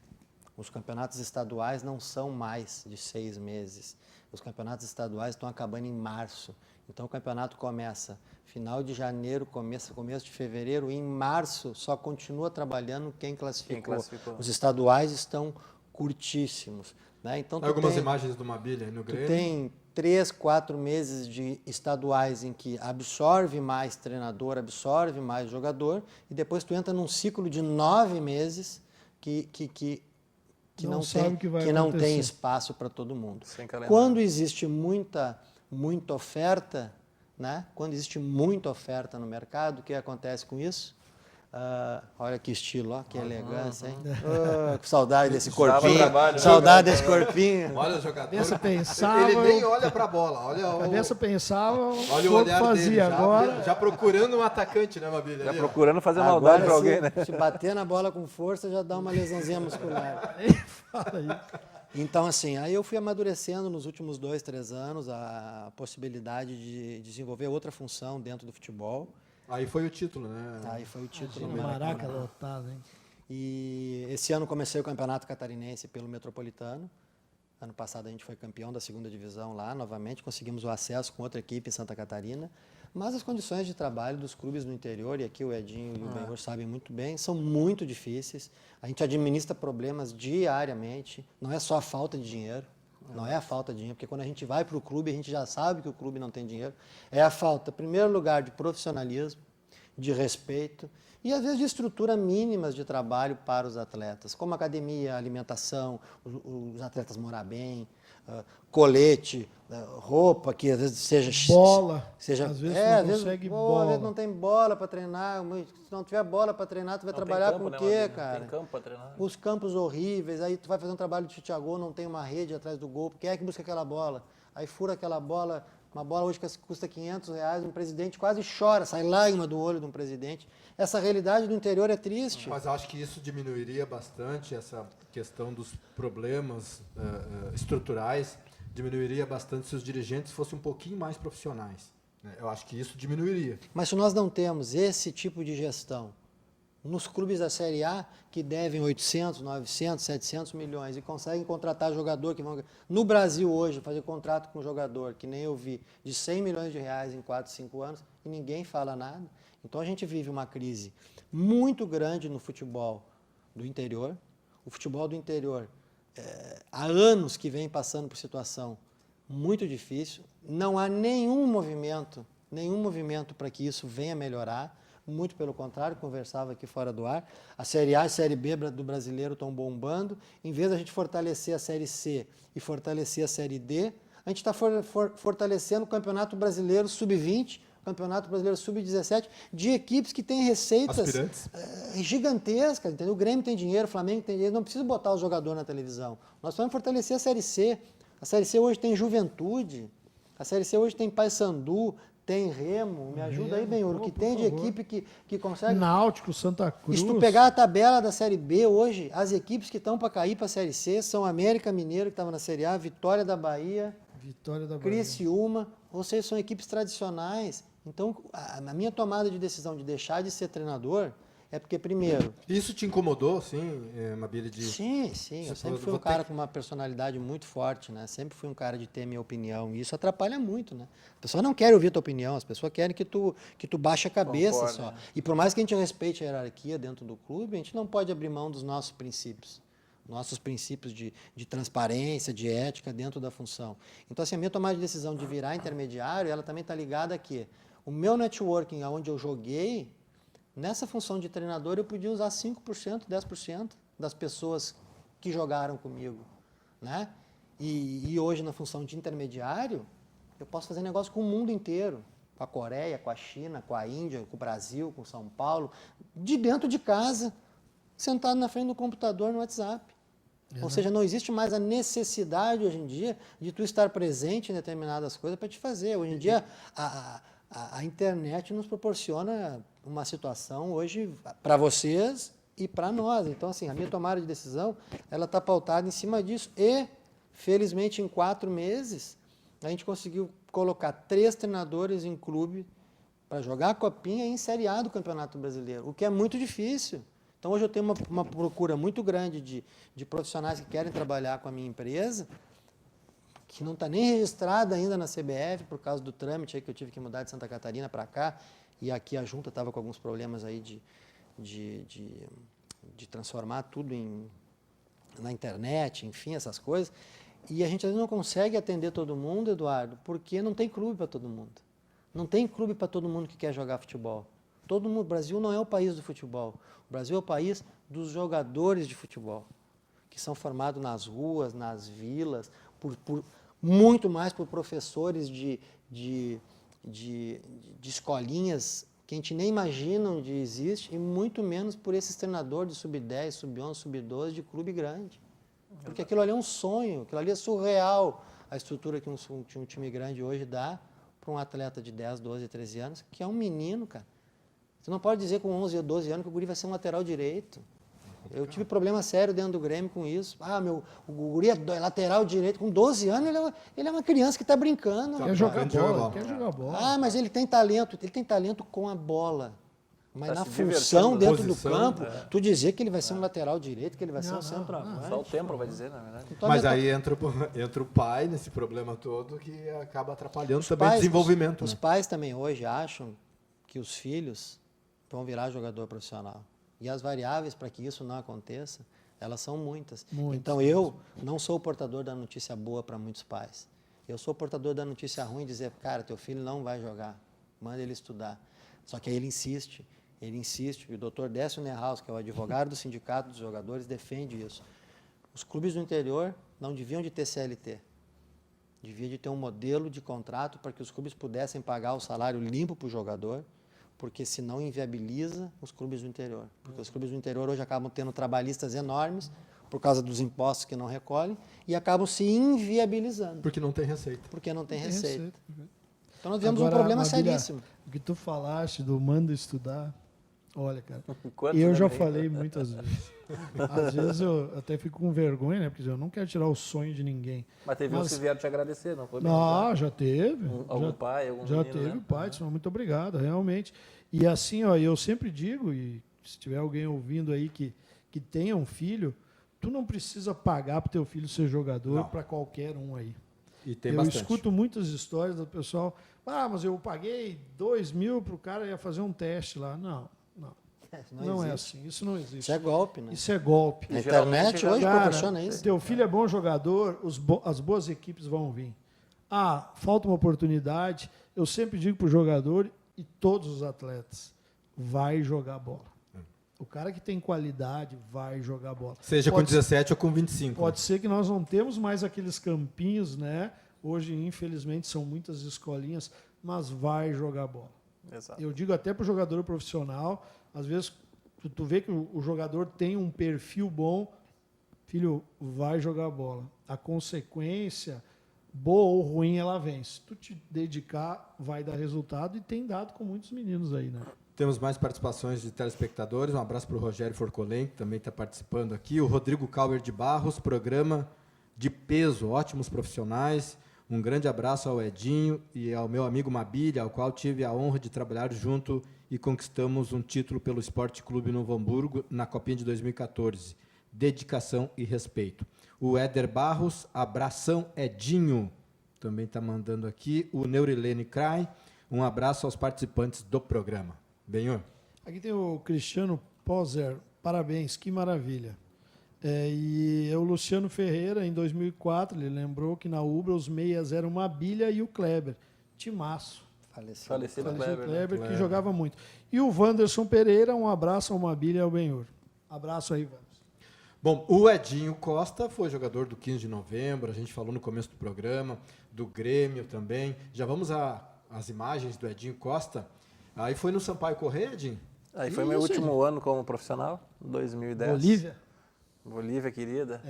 Speaker 3: Os campeonatos estaduais não são mais de 6 meses. Os campeonatos estaduais estão acabando em março. Então o campeonato começa final de janeiro, começo de fevereiro, e em março só continua trabalhando quem classificou. Os estaduais estão curtíssimos. Né? Então,
Speaker 1: Algumas imagens do Mabilha no Grêmio.
Speaker 3: Tu tem 3, 4 meses de estaduais em que absorve mais treinador, absorve mais jogador, e depois tu entra num ciclo de 9 meses que não tem espaço para todo mundo. Quando existe muita oferta, né? Quando existe muita oferta no mercado, o que acontece com isso? Olha que estilo, ó, que elegância, hein? Que saudade desse corpinho. Saudade desse corpinho.
Speaker 1: Olha o jogador.
Speaker 2: Cabeça pensava,
Speaker 1: ele nem olha para a bola.
Speaker 2: Cabeça pensava,
Speaker 1: olha o olhar
Speaker 2: fazia
Speaker 1: dele.
Speaker 2: agora.
Speaker 1: Já procurando um atacante, né, Mabilha?
Speaker 4: Já
Speaker 1: Ali,
Speaker 4: procurando fazer maldade para alguém, né?
Speaker 3: Se bater na bola com força, já dá uma lesãozinha muscular.
Speaker 2: Fala aí.
Speaker 3: Então, assim, aí eu fui amadurecendo nos últimos 2, 3 anos a possibilidade de desenvolver outra função dentro do futebol.
Speaker 1: Aí foi o título, né?
Speaker 3: Aí foi o título.
Speaker 2: Imagina, Maraca lotado, hein?
Speaker 3: E esse ano comecei o Campeonato Catarinense pelo Metropolitano. Ano passado a gente foi campeão da 2ª divisão lá, novamente conseguimos o acesso com outra equipe em Santa Catarina. Mas as condições de trabalho dos clubes no interior, e aqui o Edinho e o Benhur sabem muito bem, são muito difíceis. A gente administra problemas diariamente, não é só a falta de dinheiro. Não é a falta de dinheiro, porque quando a gente vai para o clube, a gente já sabe que o clube não tem dinheiro. É a falta, em primeiro lugar, de profissionalismo, de respeito e, às vezes, de estrutura mínimas de trabalho para os atletas, como academia, alimentação, os atletas morar bem, colete, roupa, que às vezes seja...
Speaker 2: Bola.
Speaker 3: Às
Speaker 2: vezes não consegue bola.
Speaker 3: Às vezes não tem bola para treinar. Se não tiver bola para treinar, tu vai trabalhar com o quê, cara?
Speaker 4: Tem campo para treinar.
Speaker 3: Os campos horríveis, aí tu vai fazer um trabalho de chute a gol, não tem uma rede atrás do gol. Quem é que busca aquela bola? Aí fura aquela bola, uma bola hoje que custa R$500, um presidente quase chora, sai lágrima do olho de um presidente. Essa realidade do interior é triste.
Speaker 1: Mas acho que isso diminuiria bastante, essa questão dos problemas estruturais, diminuiria bastante se os dirigentes fossem um pouquinho mais profissionais. Eu acho que isso diminuiria.
Speaker 3: Mas se nós não temos esse tipo de gestão nos clubes da Série A que devem 800, 900, 700 milhões e conseguem contratar jogador que vão... No Brasil hoje, fazer contrato com um jogador, que nem eu vi, de 100 milhões de reais em 4, 5 anos, e ninguém fala nada. Então a gente vive uma crise muito grande no futebol do interior. O futebol do interior, há anos que vem passando por situação muito difícil. Não há nenhum movimento para que isso venha melhorar. Muito pelo contrário, conversava aqui fora do ar. A Série A e a Série B do brasileiro estão bombando. Em vez de a gente fortalecer a Série C e fortalecer a Série D, a gente está fortalecendo o Campeonato Brasileiro Sub-20, Campeonato Brasileiro Sub-17, de equipes que têm receitas gigantescas. Entendeu? O Grêmio tem dinheiro, o Flamengo tem dinheiro, não precisa botar o jogador na televisão. Nós vamos fortalecer a Série C. A Série C hoje tem Juventude, a Série C hoje tem Paysandu, tem Remo, me ajuda aí, Benhur, que tem de equipe que consegue...
Speaker 2: Náutico, Santa Cruz...
Speaker 3: E se tu pegar a tabela da Série B hoje, as equipes que estão para cair para a Série C são América Mineiro, que estava na Série A, Vitória da Bahia, Criciúma, ou seja, são equipes tradicionais. Então, a minha tomada de decisão de deixar de ser treinador é porque, primeiro...
Speaker 1: Isso te incomodou, sim, Mabile?
Speaker 3: Sim. Eu sempre fui um cara com uma personalidade muito forte, né? Sempre fui um cara de ter minha opinião. E isso atrapalha muito, né? As pessoas não querem ouvir a tua opinião, as pessoas querem que tu baixe a cabeça. Concordo, só. Né? E por mais que a gente respeite a hierarquia dentro do clube, a gente não pode abrir mão dos nossos princípios. Nossos princípios de transparência, de ética dentro da função. Então, assim, a minha tomada de decisão de virar intermediário, ela também está ligada a quê? O meu networking, onde eu joguei, nessa função de treinador, eu podia usar 5%, 10% das pessoas que jogaram comigo. Né? E hoje, na função de intermediário, eu posso fazer negócio com o mundo inteiro. Com a Coreia, com a China, com a Índia, com o Brasil, com São Paulo. De dentro de casa, sentado na frente do computador no WhatsApp. Ou seja, não existe mais a necessidade, hoje em dia, de tu estar presente em determinadas coisas para te fazer. Hoje em dia, a internet nos proporciona uma situação hoje para vocês e para nós. Então, assim, a minha tomada de decisão, ela está pautada em cima disso. E, felizmente, em 4 meses, a gente conseguiu colocar 3 treinadores em clube para jogar a Copinha e em Série A do Campeonato Brasileiro, o que é muito difícil. Então, hoje eu tenho uma procura muito grande de profissionais que querem trabalhar com a minha empresa, que não está nem registrada ainda na CBF, por causa do trâmite aí que eu tive que mudar de Santa Catarina para cá, e aqui a junta estava com alguns problemas aí de transformar tudo na internet, enfim, essas coisas. E a gente às vezes não consegue atender todo mundo, Eduardo, porque não tem clube para todo mundo. Não tem clube para todo mundo que quer jogar futebol. Todo mundo, o Brasil não é o país do futebol. O Brasil é o país dos jogadores de futebol, que são formados nas ruas, nas vilas, muito mais por professores de escolinhas que a gente nem imagina onde existe, e muito menos por esses treinadores de sub-10, sub-11, sub-12 de clube grande. Porque aquilo ali é um sonho, aquilo ali é surreal, a estrutura que um time grande hoje dá para um atleta de 10, 12, 13 anos, que é um menino, cara. Você não pode dizer com 11 ou 12 anos que o guri vai ser um lateral direito. Eu tive problema sério dentro do Grêmio com isso. O guri é lateral direito. Com 12 anos, ele é uma criança que está brincando.
Speaker 2: Quer jogar bola.
Speaker 3: Ah, mas ele tem talento. Ele tem talento com a bola. Mas na função dentro do campo, tu dizer que ele vai ser um lateral direito, que ele vai ser um centroavante.
Speaker 4: Só o tempo vai dizer, na verdade.
Speaker 1: Então, mas aí entra o pai nesse problema todo, que acaba atrapalhando também o desenvolvimento.
Speaker 3: Os pais também hoje acham que os filhos vão virar jogador profissional. E as variáveis para que isso não aconteça, elas são muitas. Então, eu não sou o portador da notícia boa para muitos pais. Eu sou o portador da notícia ruim, dizer, cara, teu filho não vai jogar, manda ele estudar. Só que aí ele insiste, e o doutor Décio Nehaus, que é o advogado do sindicato dos jogadores, defende isso. Os clubes do interior não deviam de ter CLT. Devia de ter um modelo de contrato para que os clubes pudessem pagar o salário limpo para o jogador, porque senão inviabiliza os clubes do interior. Porque os clubes do interior hoje acabam tendo trabalhistas enormes por causa dos impostos que não recolhem e acabam se inviabilizando.
Speaker 1: Porque não tem receita.
Speaker 3: Porque não tem receita. Então nós tivemos um problema seríssimo.
Speaker 2: O que tu falaste do manda estudar, olha, cara, eu já falei muitas vezes. Às vezes eu até fico com vergonha, né? Porque eu não quero tirar o sonho de ninguém.
Speaker 4: Mas teve uns que vieram te agradecer, não foi?
Speaker 2: Não, já teve.
Speaker 4: Algum pai, algum
Speaker 2: já
Speaker 4: menino,
Speaker 2: teve
Speaker 4: né?
Speaker 2: pai, disse, muito obrigado, realmente. E assim, ó, eu sempre digo, e se tiver alguém ouvindo aí que tenha um filho, tu não precisa pagar para o teu filho ser jogador para qualquer um aí.
Speaker 1: E tem
Speaker 2: Eu
Speaker 1: bastante.
Speaker 2: escuto muitas histórias do pessoal, mas eu paguei 2.000 para o cara ia fazer um teste lá. Não é assim, isso não existe.
Speaker 3: Isso é golpe, né?
Speaker 2: Isso é golpe.
Speaker 3: A internet hoje
Speaker 2: Cara,
Speaker 3: proporciona isso.
Speaker 2: teu filho é bom jogador, as boas equipes vão vir. Falta uma oportunidade. Eu sempre digo para o jogador e todos os atletas, vai jogar bola. O cara que tem qualidade vai jogar bola.
Speaker 1: Seja com 17 ou com 25.
Speaker 2: Pode ser que nós não temos mais aqueles campinhos, né? Hoje, infelizmente, são muitas escolinhas, mas vai jogar bola.
Speaker 4: Exato.
Speaker 2: Eu digo até para o jogador profissional, às vezes tu vê que o jogador tem um perfil bom, filho, vai jogar bola. A consequência, boa ou ruim, ela vem. Se tu te dedicar, vai dar resultado e tem dado com muitos meninos aí, né?
Speaker 1: Temos mais participações de telespectadores. Um abraço para o Rogério Forcolen, que também está participando aqui. O Rodrigo Cauer de Barros, programa de peso, ótimos profissionais. Um grande abraço ao Edinho e ao meu amigo Mabilha, ao qual tive a honra de trabalhar junto e conquistamos um título pelo Esporte Clube Novo Hamburgo na Copinha de 2014. Dedicação e respeito. O Éder Barros, abração Edinho, também está mandando aqui. O Neurilene Crai, um abraço aos participantes do programa. Benhor.
Speaker 2: Aqui tem o Cristiano Poser, parabéns, que maravilha. E o Luciano Ferreira, em 2004, ele lembrou que na Ubra os meias eram o Mabilha e o Kleber. Timaço.
Speaker 4: Falecido
Speaker 2: Kleber,
Speaker 4: Kleber, né?
Speaker 2: que jogava muito. E o Wanderson Pereira, um abraço ao Mabilha e ao Benhur. Abraço aí, Wanderson.
Speaker 1: Bom, o Edinho Costa foi jogador do 15 de novembro, a gente falou no começo do programa, do Grêmio também. Já vamos às imagens do Edinho Costa. Aí foi no Sampaio Corrêa, Edinho?
Speaker 4: Aí foi meu último ano como profissional, 2010. Bolívia, querida.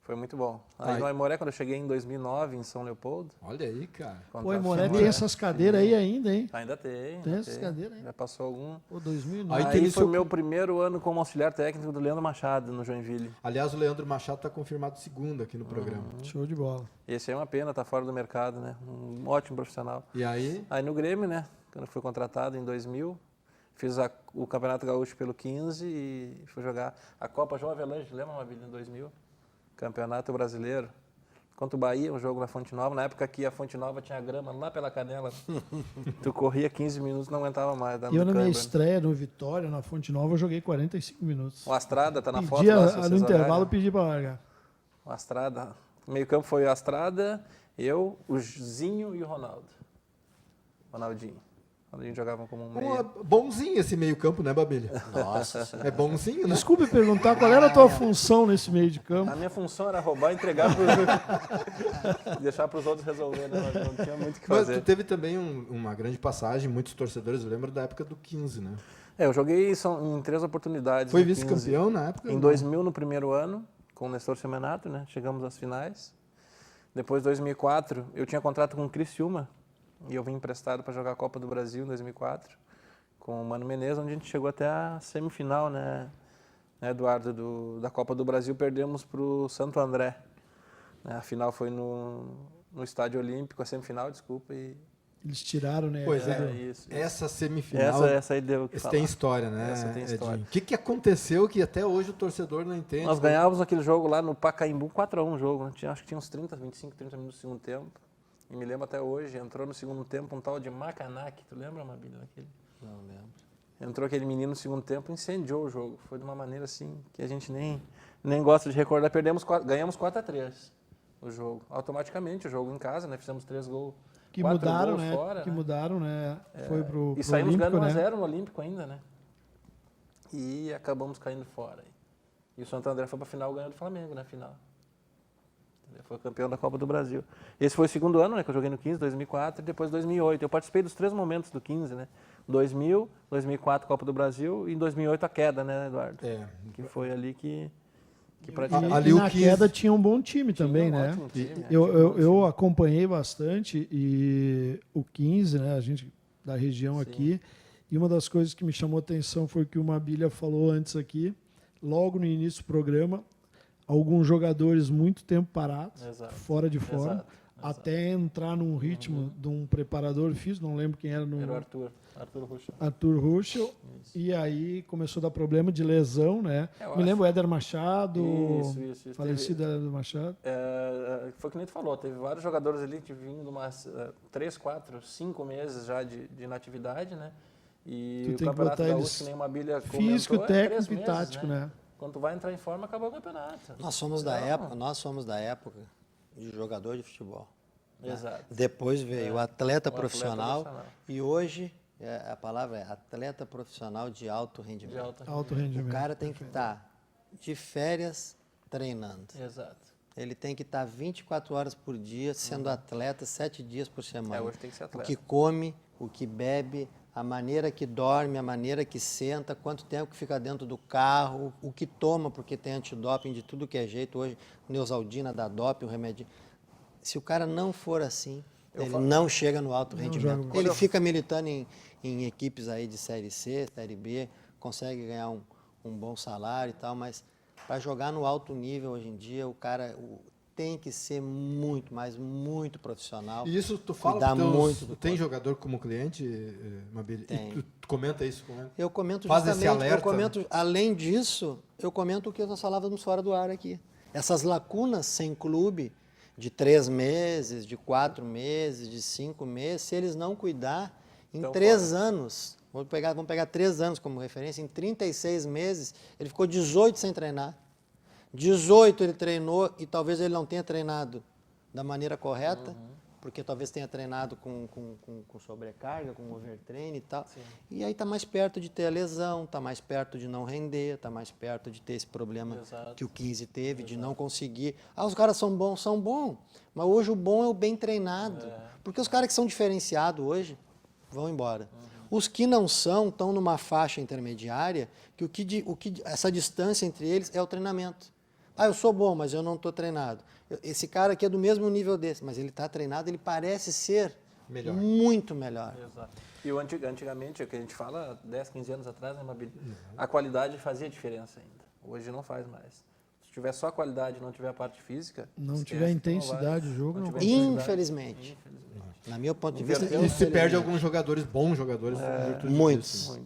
Speaker 4: Foi muito bom. Aí no Aimoré, quando eu cheguei em 2009, em São Leopoldo.
Speaker 1: Olha aí, cara.
Speaker 2: Pô, Aimoré tem essas cadeiras aí ainda, hein?
Speaker 4: Ainda tem.
Speaker 2: Tem essas cadeiras aí.
Speaker 4: Já passou algum.
Speaker 2: Pô, 2009.
Speaker 4: Aí foi o meu primeiro ano como auxiliar técnico do Leandro Machado, no Joinville.
Speaker 1: Aliás, o Leandro Machado está confirmado segundo aqui no programa.
Speaker 2: Show de bola.
Speaker 4: Esse é uma pena, tá fora do mercado, né? Um ótimo profissional.
Speaker 1: E aí?
Speaker 4: Aí no Grêmio, né? Quando eu fui contratado em 2000, fiz o Campeonato Gaúcho pelo 15 e fui jogar a Copa João Avelange, lembra, Mabilha, em 2000? Campeonato Brasileiro. Contra o Bahia, um jogo na Fonte Nova. Na época que a Fonte Nova tinha grama lá pela canela. Tu corria 15 minutos, não aguentava mais.
Speaker 2: Eu, na minha estreia no Vitória, na Fonte Nova, eu joguei 45 minutos.
Speaker 4: O Astrada, tá na foto lá.
Speaker 2: No intervalo, pedi para largar.
Speaker 4: O Astrada. O meio campo foi o Astrada, eu, o Zinho e o Ronaldo. Ronaldinho. Ronaldinho jogavam como um meia.
Speaker 1: Bonzinho esse meio campo, né, Babilha?
Speaker 3: Nossa.
Speaker 1: É bonzinho, né?
Speaker 2: Desculpe perguntar, qual era a tua função nesse meio de campo?
Speaker 4: A minha função era roubar e entregar deixar para os outros resolver, né? Não tinha muito o que fazer.
Speaker 1: Mas tu teve também uma grande passagem, muitos torcedores lembram da época do 15, né?
Speaker 4: Eu joguei em 3 oportunidades.
Speaker 1: Foi vice-campeão na época?
Speaker 4: Em 2000, no primeiro ano, com o Nestor Semenato, né? Chegamos às finais. Depois, em 2004, eu tinha contrato com o Criciúma e eu vim emprestado para jogar a Copa do Brasil em 2004 com o Mano Menezes, onde a gente chegou até a semifinal, né, Eduardo, da Copa do Brasil. Perdemos para o Santo André. A final foi no Estádio Olímpico, a semifinal, desculpa.
Speaker 2: Eles tiraram, né?
Speaker 1: Pois é,
Speaker 4: isso.
Speaker 1: Essa semifinal.
Speaker 4: Essa aí deu o que falar.
Speaker 1: Tem história, né?
Speaker 4: Essa tem história.
Speaker 1: O que aconteceu que até hoje o torcedor não entende?
Speaker 4: Nós ganhávamos aquele jogo lá no Pacaembu, 4-1 o jogo. Né? Acho que tinha uns 25, 30 minutos no segundo tempo. E me lembro até hoje, entrou no segundo tempo um tal de Macanac. Tu lembra, Mabilha, daquele?
Speaker 3: Não lembro.
Speaker 4: Entrou aquele menino no segundo tempo e incendiou o jogo. Foi de uma maneira assim que a gente nem gosta de recordar. Ganhamos 4-3 o jogo. Automaticamente, o jogo em casa, né? Fizemos 3 gols.
Speaker 2: Que mudaram, né? Fora, mudaram, né? Foi pro
Speaker 4: e saímos
Speaker 2: ganhando
Speaker 4: 1-0 no Olímpico ainda, né? E acabamos caindo fora. E o Santo André foi para a final ganhando do Flamengo, na final. Foi campeão da Copa do Brasil. Esse foi o segundo ano, né, que eu joguei no 15, 2004, e depois 2008. Eu participei dos 3 momentos do 15, né? 2000, 2004 Copa do Brasil e em 2008 a queda, né, Eduardo? Que foi ali que
Speaker 2: praticamente... E na queda tinha um bom time também, né? Eu acompanhei bastante e o 15, né, a gente da região aqui, e uma das coisas que me chamou a atenção foi que o Mabilha falou antes aqui, logo no início do programa, alguns jogadores muito tempo parados, fora de forma. até entrar num ritmo de um preparador físico, não lembro quem era.
Speaker 4: Era o Arthur Ruschel.
Speaker 2: Arthur Ruschel. E aí começou a dar problema de lesão, né? Me lembro o Éder Machado,
Speaker 4: Isso.
Speaker 2: falecido Éder Machado.
Speaker 4: Foi o que nem tu falou, teve vários jogadores ali que vinham de umas 3, 4, 5 meses já de inatividade, né? E o Campeonato Gaúcho, que nem uma bilha
Speaker 2: físico,
Speaker 4: comentou,
Speaker 2: técnico
Speaker 4: 3 meses,
Speaker 2: e tático, né?
Speaker 4: Quando tu vai entrar em forma, acabou o campeonato.
Speaker 3: Nós somos da época de jogador de futebol. Né?
Speaker 4: Exato.
Speaker 3: Depois veio o atleta
Speaker 4: O
Speaker 3: profissional,
Speaker 4: atleta profissional.
Speaker 3: e hoje a palavra é atleta profissional de alto rendimento.
Speaker 2: Alto
Speaker 3: O
Speaker 2: rendimento.
Speaker 3: cara tem que estar de férias treinando.
Speaker 4: Exato.
Speaker 3: Ele tem que estar 24 horas por dia sendo atleta, 7 dias por semana.
Speaker 4: Hoje tem que ser
Speaker 3: O
Speaker 4: atleta.
Speaker 3: que come, o que bebe, a maneira que dorme, a maneira que senta, quanto tempo que fica dentro do carro, o que toma, porque tem antidoping de tudo que é jeito. Hoje, Neosaldina dá doping, o remédio. Se o cara não for assim, ele não chega no alto rendimento. Ele fica militando em equipes aí de Série C, Série B, consegue ganhar um bom salário e tal, mas para jogar no alto nível hoje em dia, o cara tem que ser muito, mas muito profissional.
Speaker 1: E isso tu fala
Speaker 3: cuidar muito
Speaker 1: tu
Speaker 3: do
Speaker 1: tem
Speaker 3: corpo.
Speaker 1: jogador como cliente, Mabília?
Speaker 3: Tem.
Speaker 1: E tu comenta isso com ele?
Speaker 3: Eu comento
Speaker 1: Faz esse
Speaker 3: justamente,
Speaker 1: alerta,
Speaker 3: além disso, eu comento o que nós falávamos fora do ar aqui. Essas lacunas sem clube, de 3 meses, de 4 meses, de 5 meses, se eles não cuidar, em 3 anos, vamos pegar 3 anos como referência, em 36 meses, ele ficou 18 sem treinar. 18 ele treinou e talvez ele não tenha treinado da maneira correta, porque talvez tenha treinado com sobrecarga, com overtraining e tal. Sim. E aí está mais perto de ter a lesão, está mais perto de não render, está mais perto de ter esse problema que o 15 teve, de não conseguir. Os caras são bons, mas hoje o bom é o bem treinado. Porque os caras que são diferenciados hoje vão embora. Os que não são estão numa faixa intermediária que essa distância entre eles é o treinamento. Eu sou bom, mas eu não estou treinado. Esse cara aqui é do mesmo nível desse, mas ele está treinado, ele parece ser muito melhor.
Speaker 4: Exato. E antigamente, o que a gente fala, 10, 15 anos atrás, né, Mabília? A qualidade fazia diferença ainda. Hoje não faz mais. Se tiver só a qualidade e não tiver a parte física...
Speaker 2: Não tiver intensidade do jogo, não vai.
Speaker 3: Infelizmente. Na minha ponto de vista...
Speaker 1: E se perde alguns jogadores, bons jogadores.
Speaker 3: Muitos.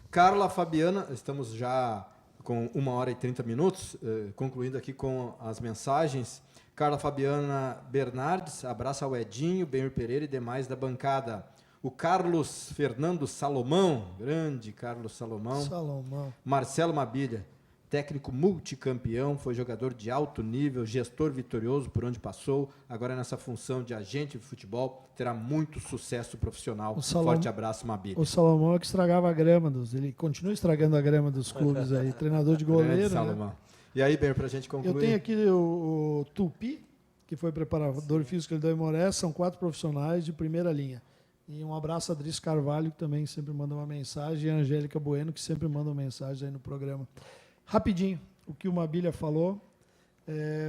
Speaker 1: Carla Fabiana, estamos já com 1h30, concluindo aqui com as mensagens. Carla Fabiana Bernardes, abraço ao Edinho, Benhur Pereira e demais da bancada. O Carlos Fernando Salomão, grande Carlos Salomão. Marcelo Mabília, técnico multicampeão, foi jogador de alto nível, gestor vitorioso por onde passou, agora nessa função de agente de futebol, terá muito sucesso profissional. Forte abraço, Mabília.
Speaker 2: O Salomão é que estragava a grama, ele continua estragando a grama dos clubes aí, treinador de goleiro.
Speaker 1: Salomão. Né? E aí, Ben, para a gente concluir?
Speaker 2: Eu tenho aqui o Tupi, que foi preparador físico do Imoré, são 4 profissionais de primeira linha. E um abraço a Adris Carvalho, que também sempre manda uma mensagem, e a Angélica Bueno, que sempre manda uma mensagem aí no programa. Rapidinho, o que o Mabília falou,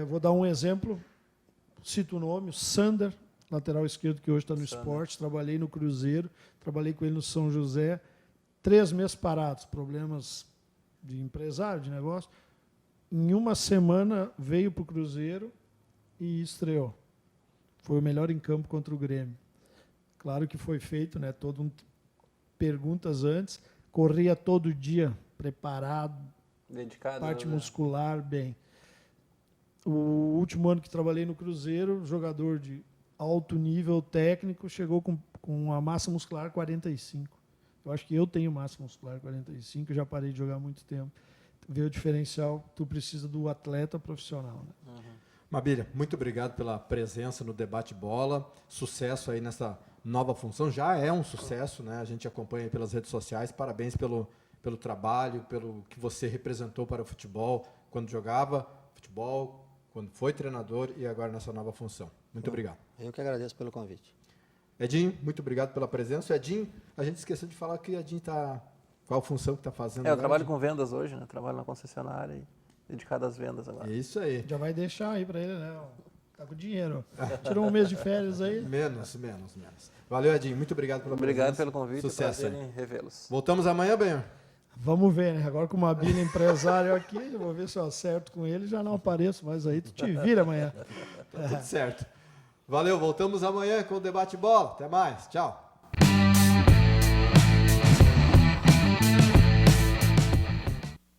Speaker 2: vou dar um exemplo, cito o nome, o Sander, lateral esquerdo, que hoje está no esporte, trabalhei no Cruzeiro, trabalhei com ele no São José, 3 meses parados, problemas de empresário, de negócio. Em uma semana veio para o Cruzeiro e estreou. Foi o melhor em campo contra o Grêmio. Claro que foi feito, né, perguntas antes, corria todo dia, preparado,
Speaker 4: dedicado,
Speaker 2: parte muscular, bem. O último ano que trabalhei no Cruzeiro, jogador de alto nível técnico, chegou com a massa muscular 45. Eu acho que eu tenho massa muscular 45, já parei de jogar há muito tempo. Vê o diferencial, tu precisa do atleta profissional. Né?
Speaker 1: Mabília, muito obrigado pela presença no Debate Bola. Sucesso aí nessa nova função. Já é um sucesso, né? A gente acompanha aí pelas redes sociais. Parabéns pelo trabalho, pelo que você representou para o futebol, quando jogava futebol, quando foi treinador e agora nessa nova função. Muito obrigado.
Speaker 3: Eu que agradeço pelo convite.
Speaker 1: Edinho, muito obrigado pela presença. Edinho, a gente esqueceu de falar que o Edinho está... Qual a função que está fazendo agora?
Speaker 4: Eu trabalho com vendas hoje, né? Trabalho na concessionária e dedicado às vendas agora.
Speaker 1: Isso aí.
Speaker 2: Já vai deixar aí para ele, né? Tá com dinheiro. Tirou um mês de férias aí.
Speaker 1: Menos. Valeu, Edinho. Muito obrigado pela presença.
Speaker 4: Obrigado pelo convite.
Speaker 1: Sucesso
Speaker 4: em revê-los.
Speaker 1: Voltamos amanhã, Benhur?
Speaker 2: Vamos ver, né? Agora com o Mabília empresário aqui, eu vou ver se eu acerto com ele, já não apareço mais aí. Tu te vira amanhã.
Speaker 1: Tá tudo certo. Valeu, voltamos amanhã com o Debate Bola. Até mais, tchau.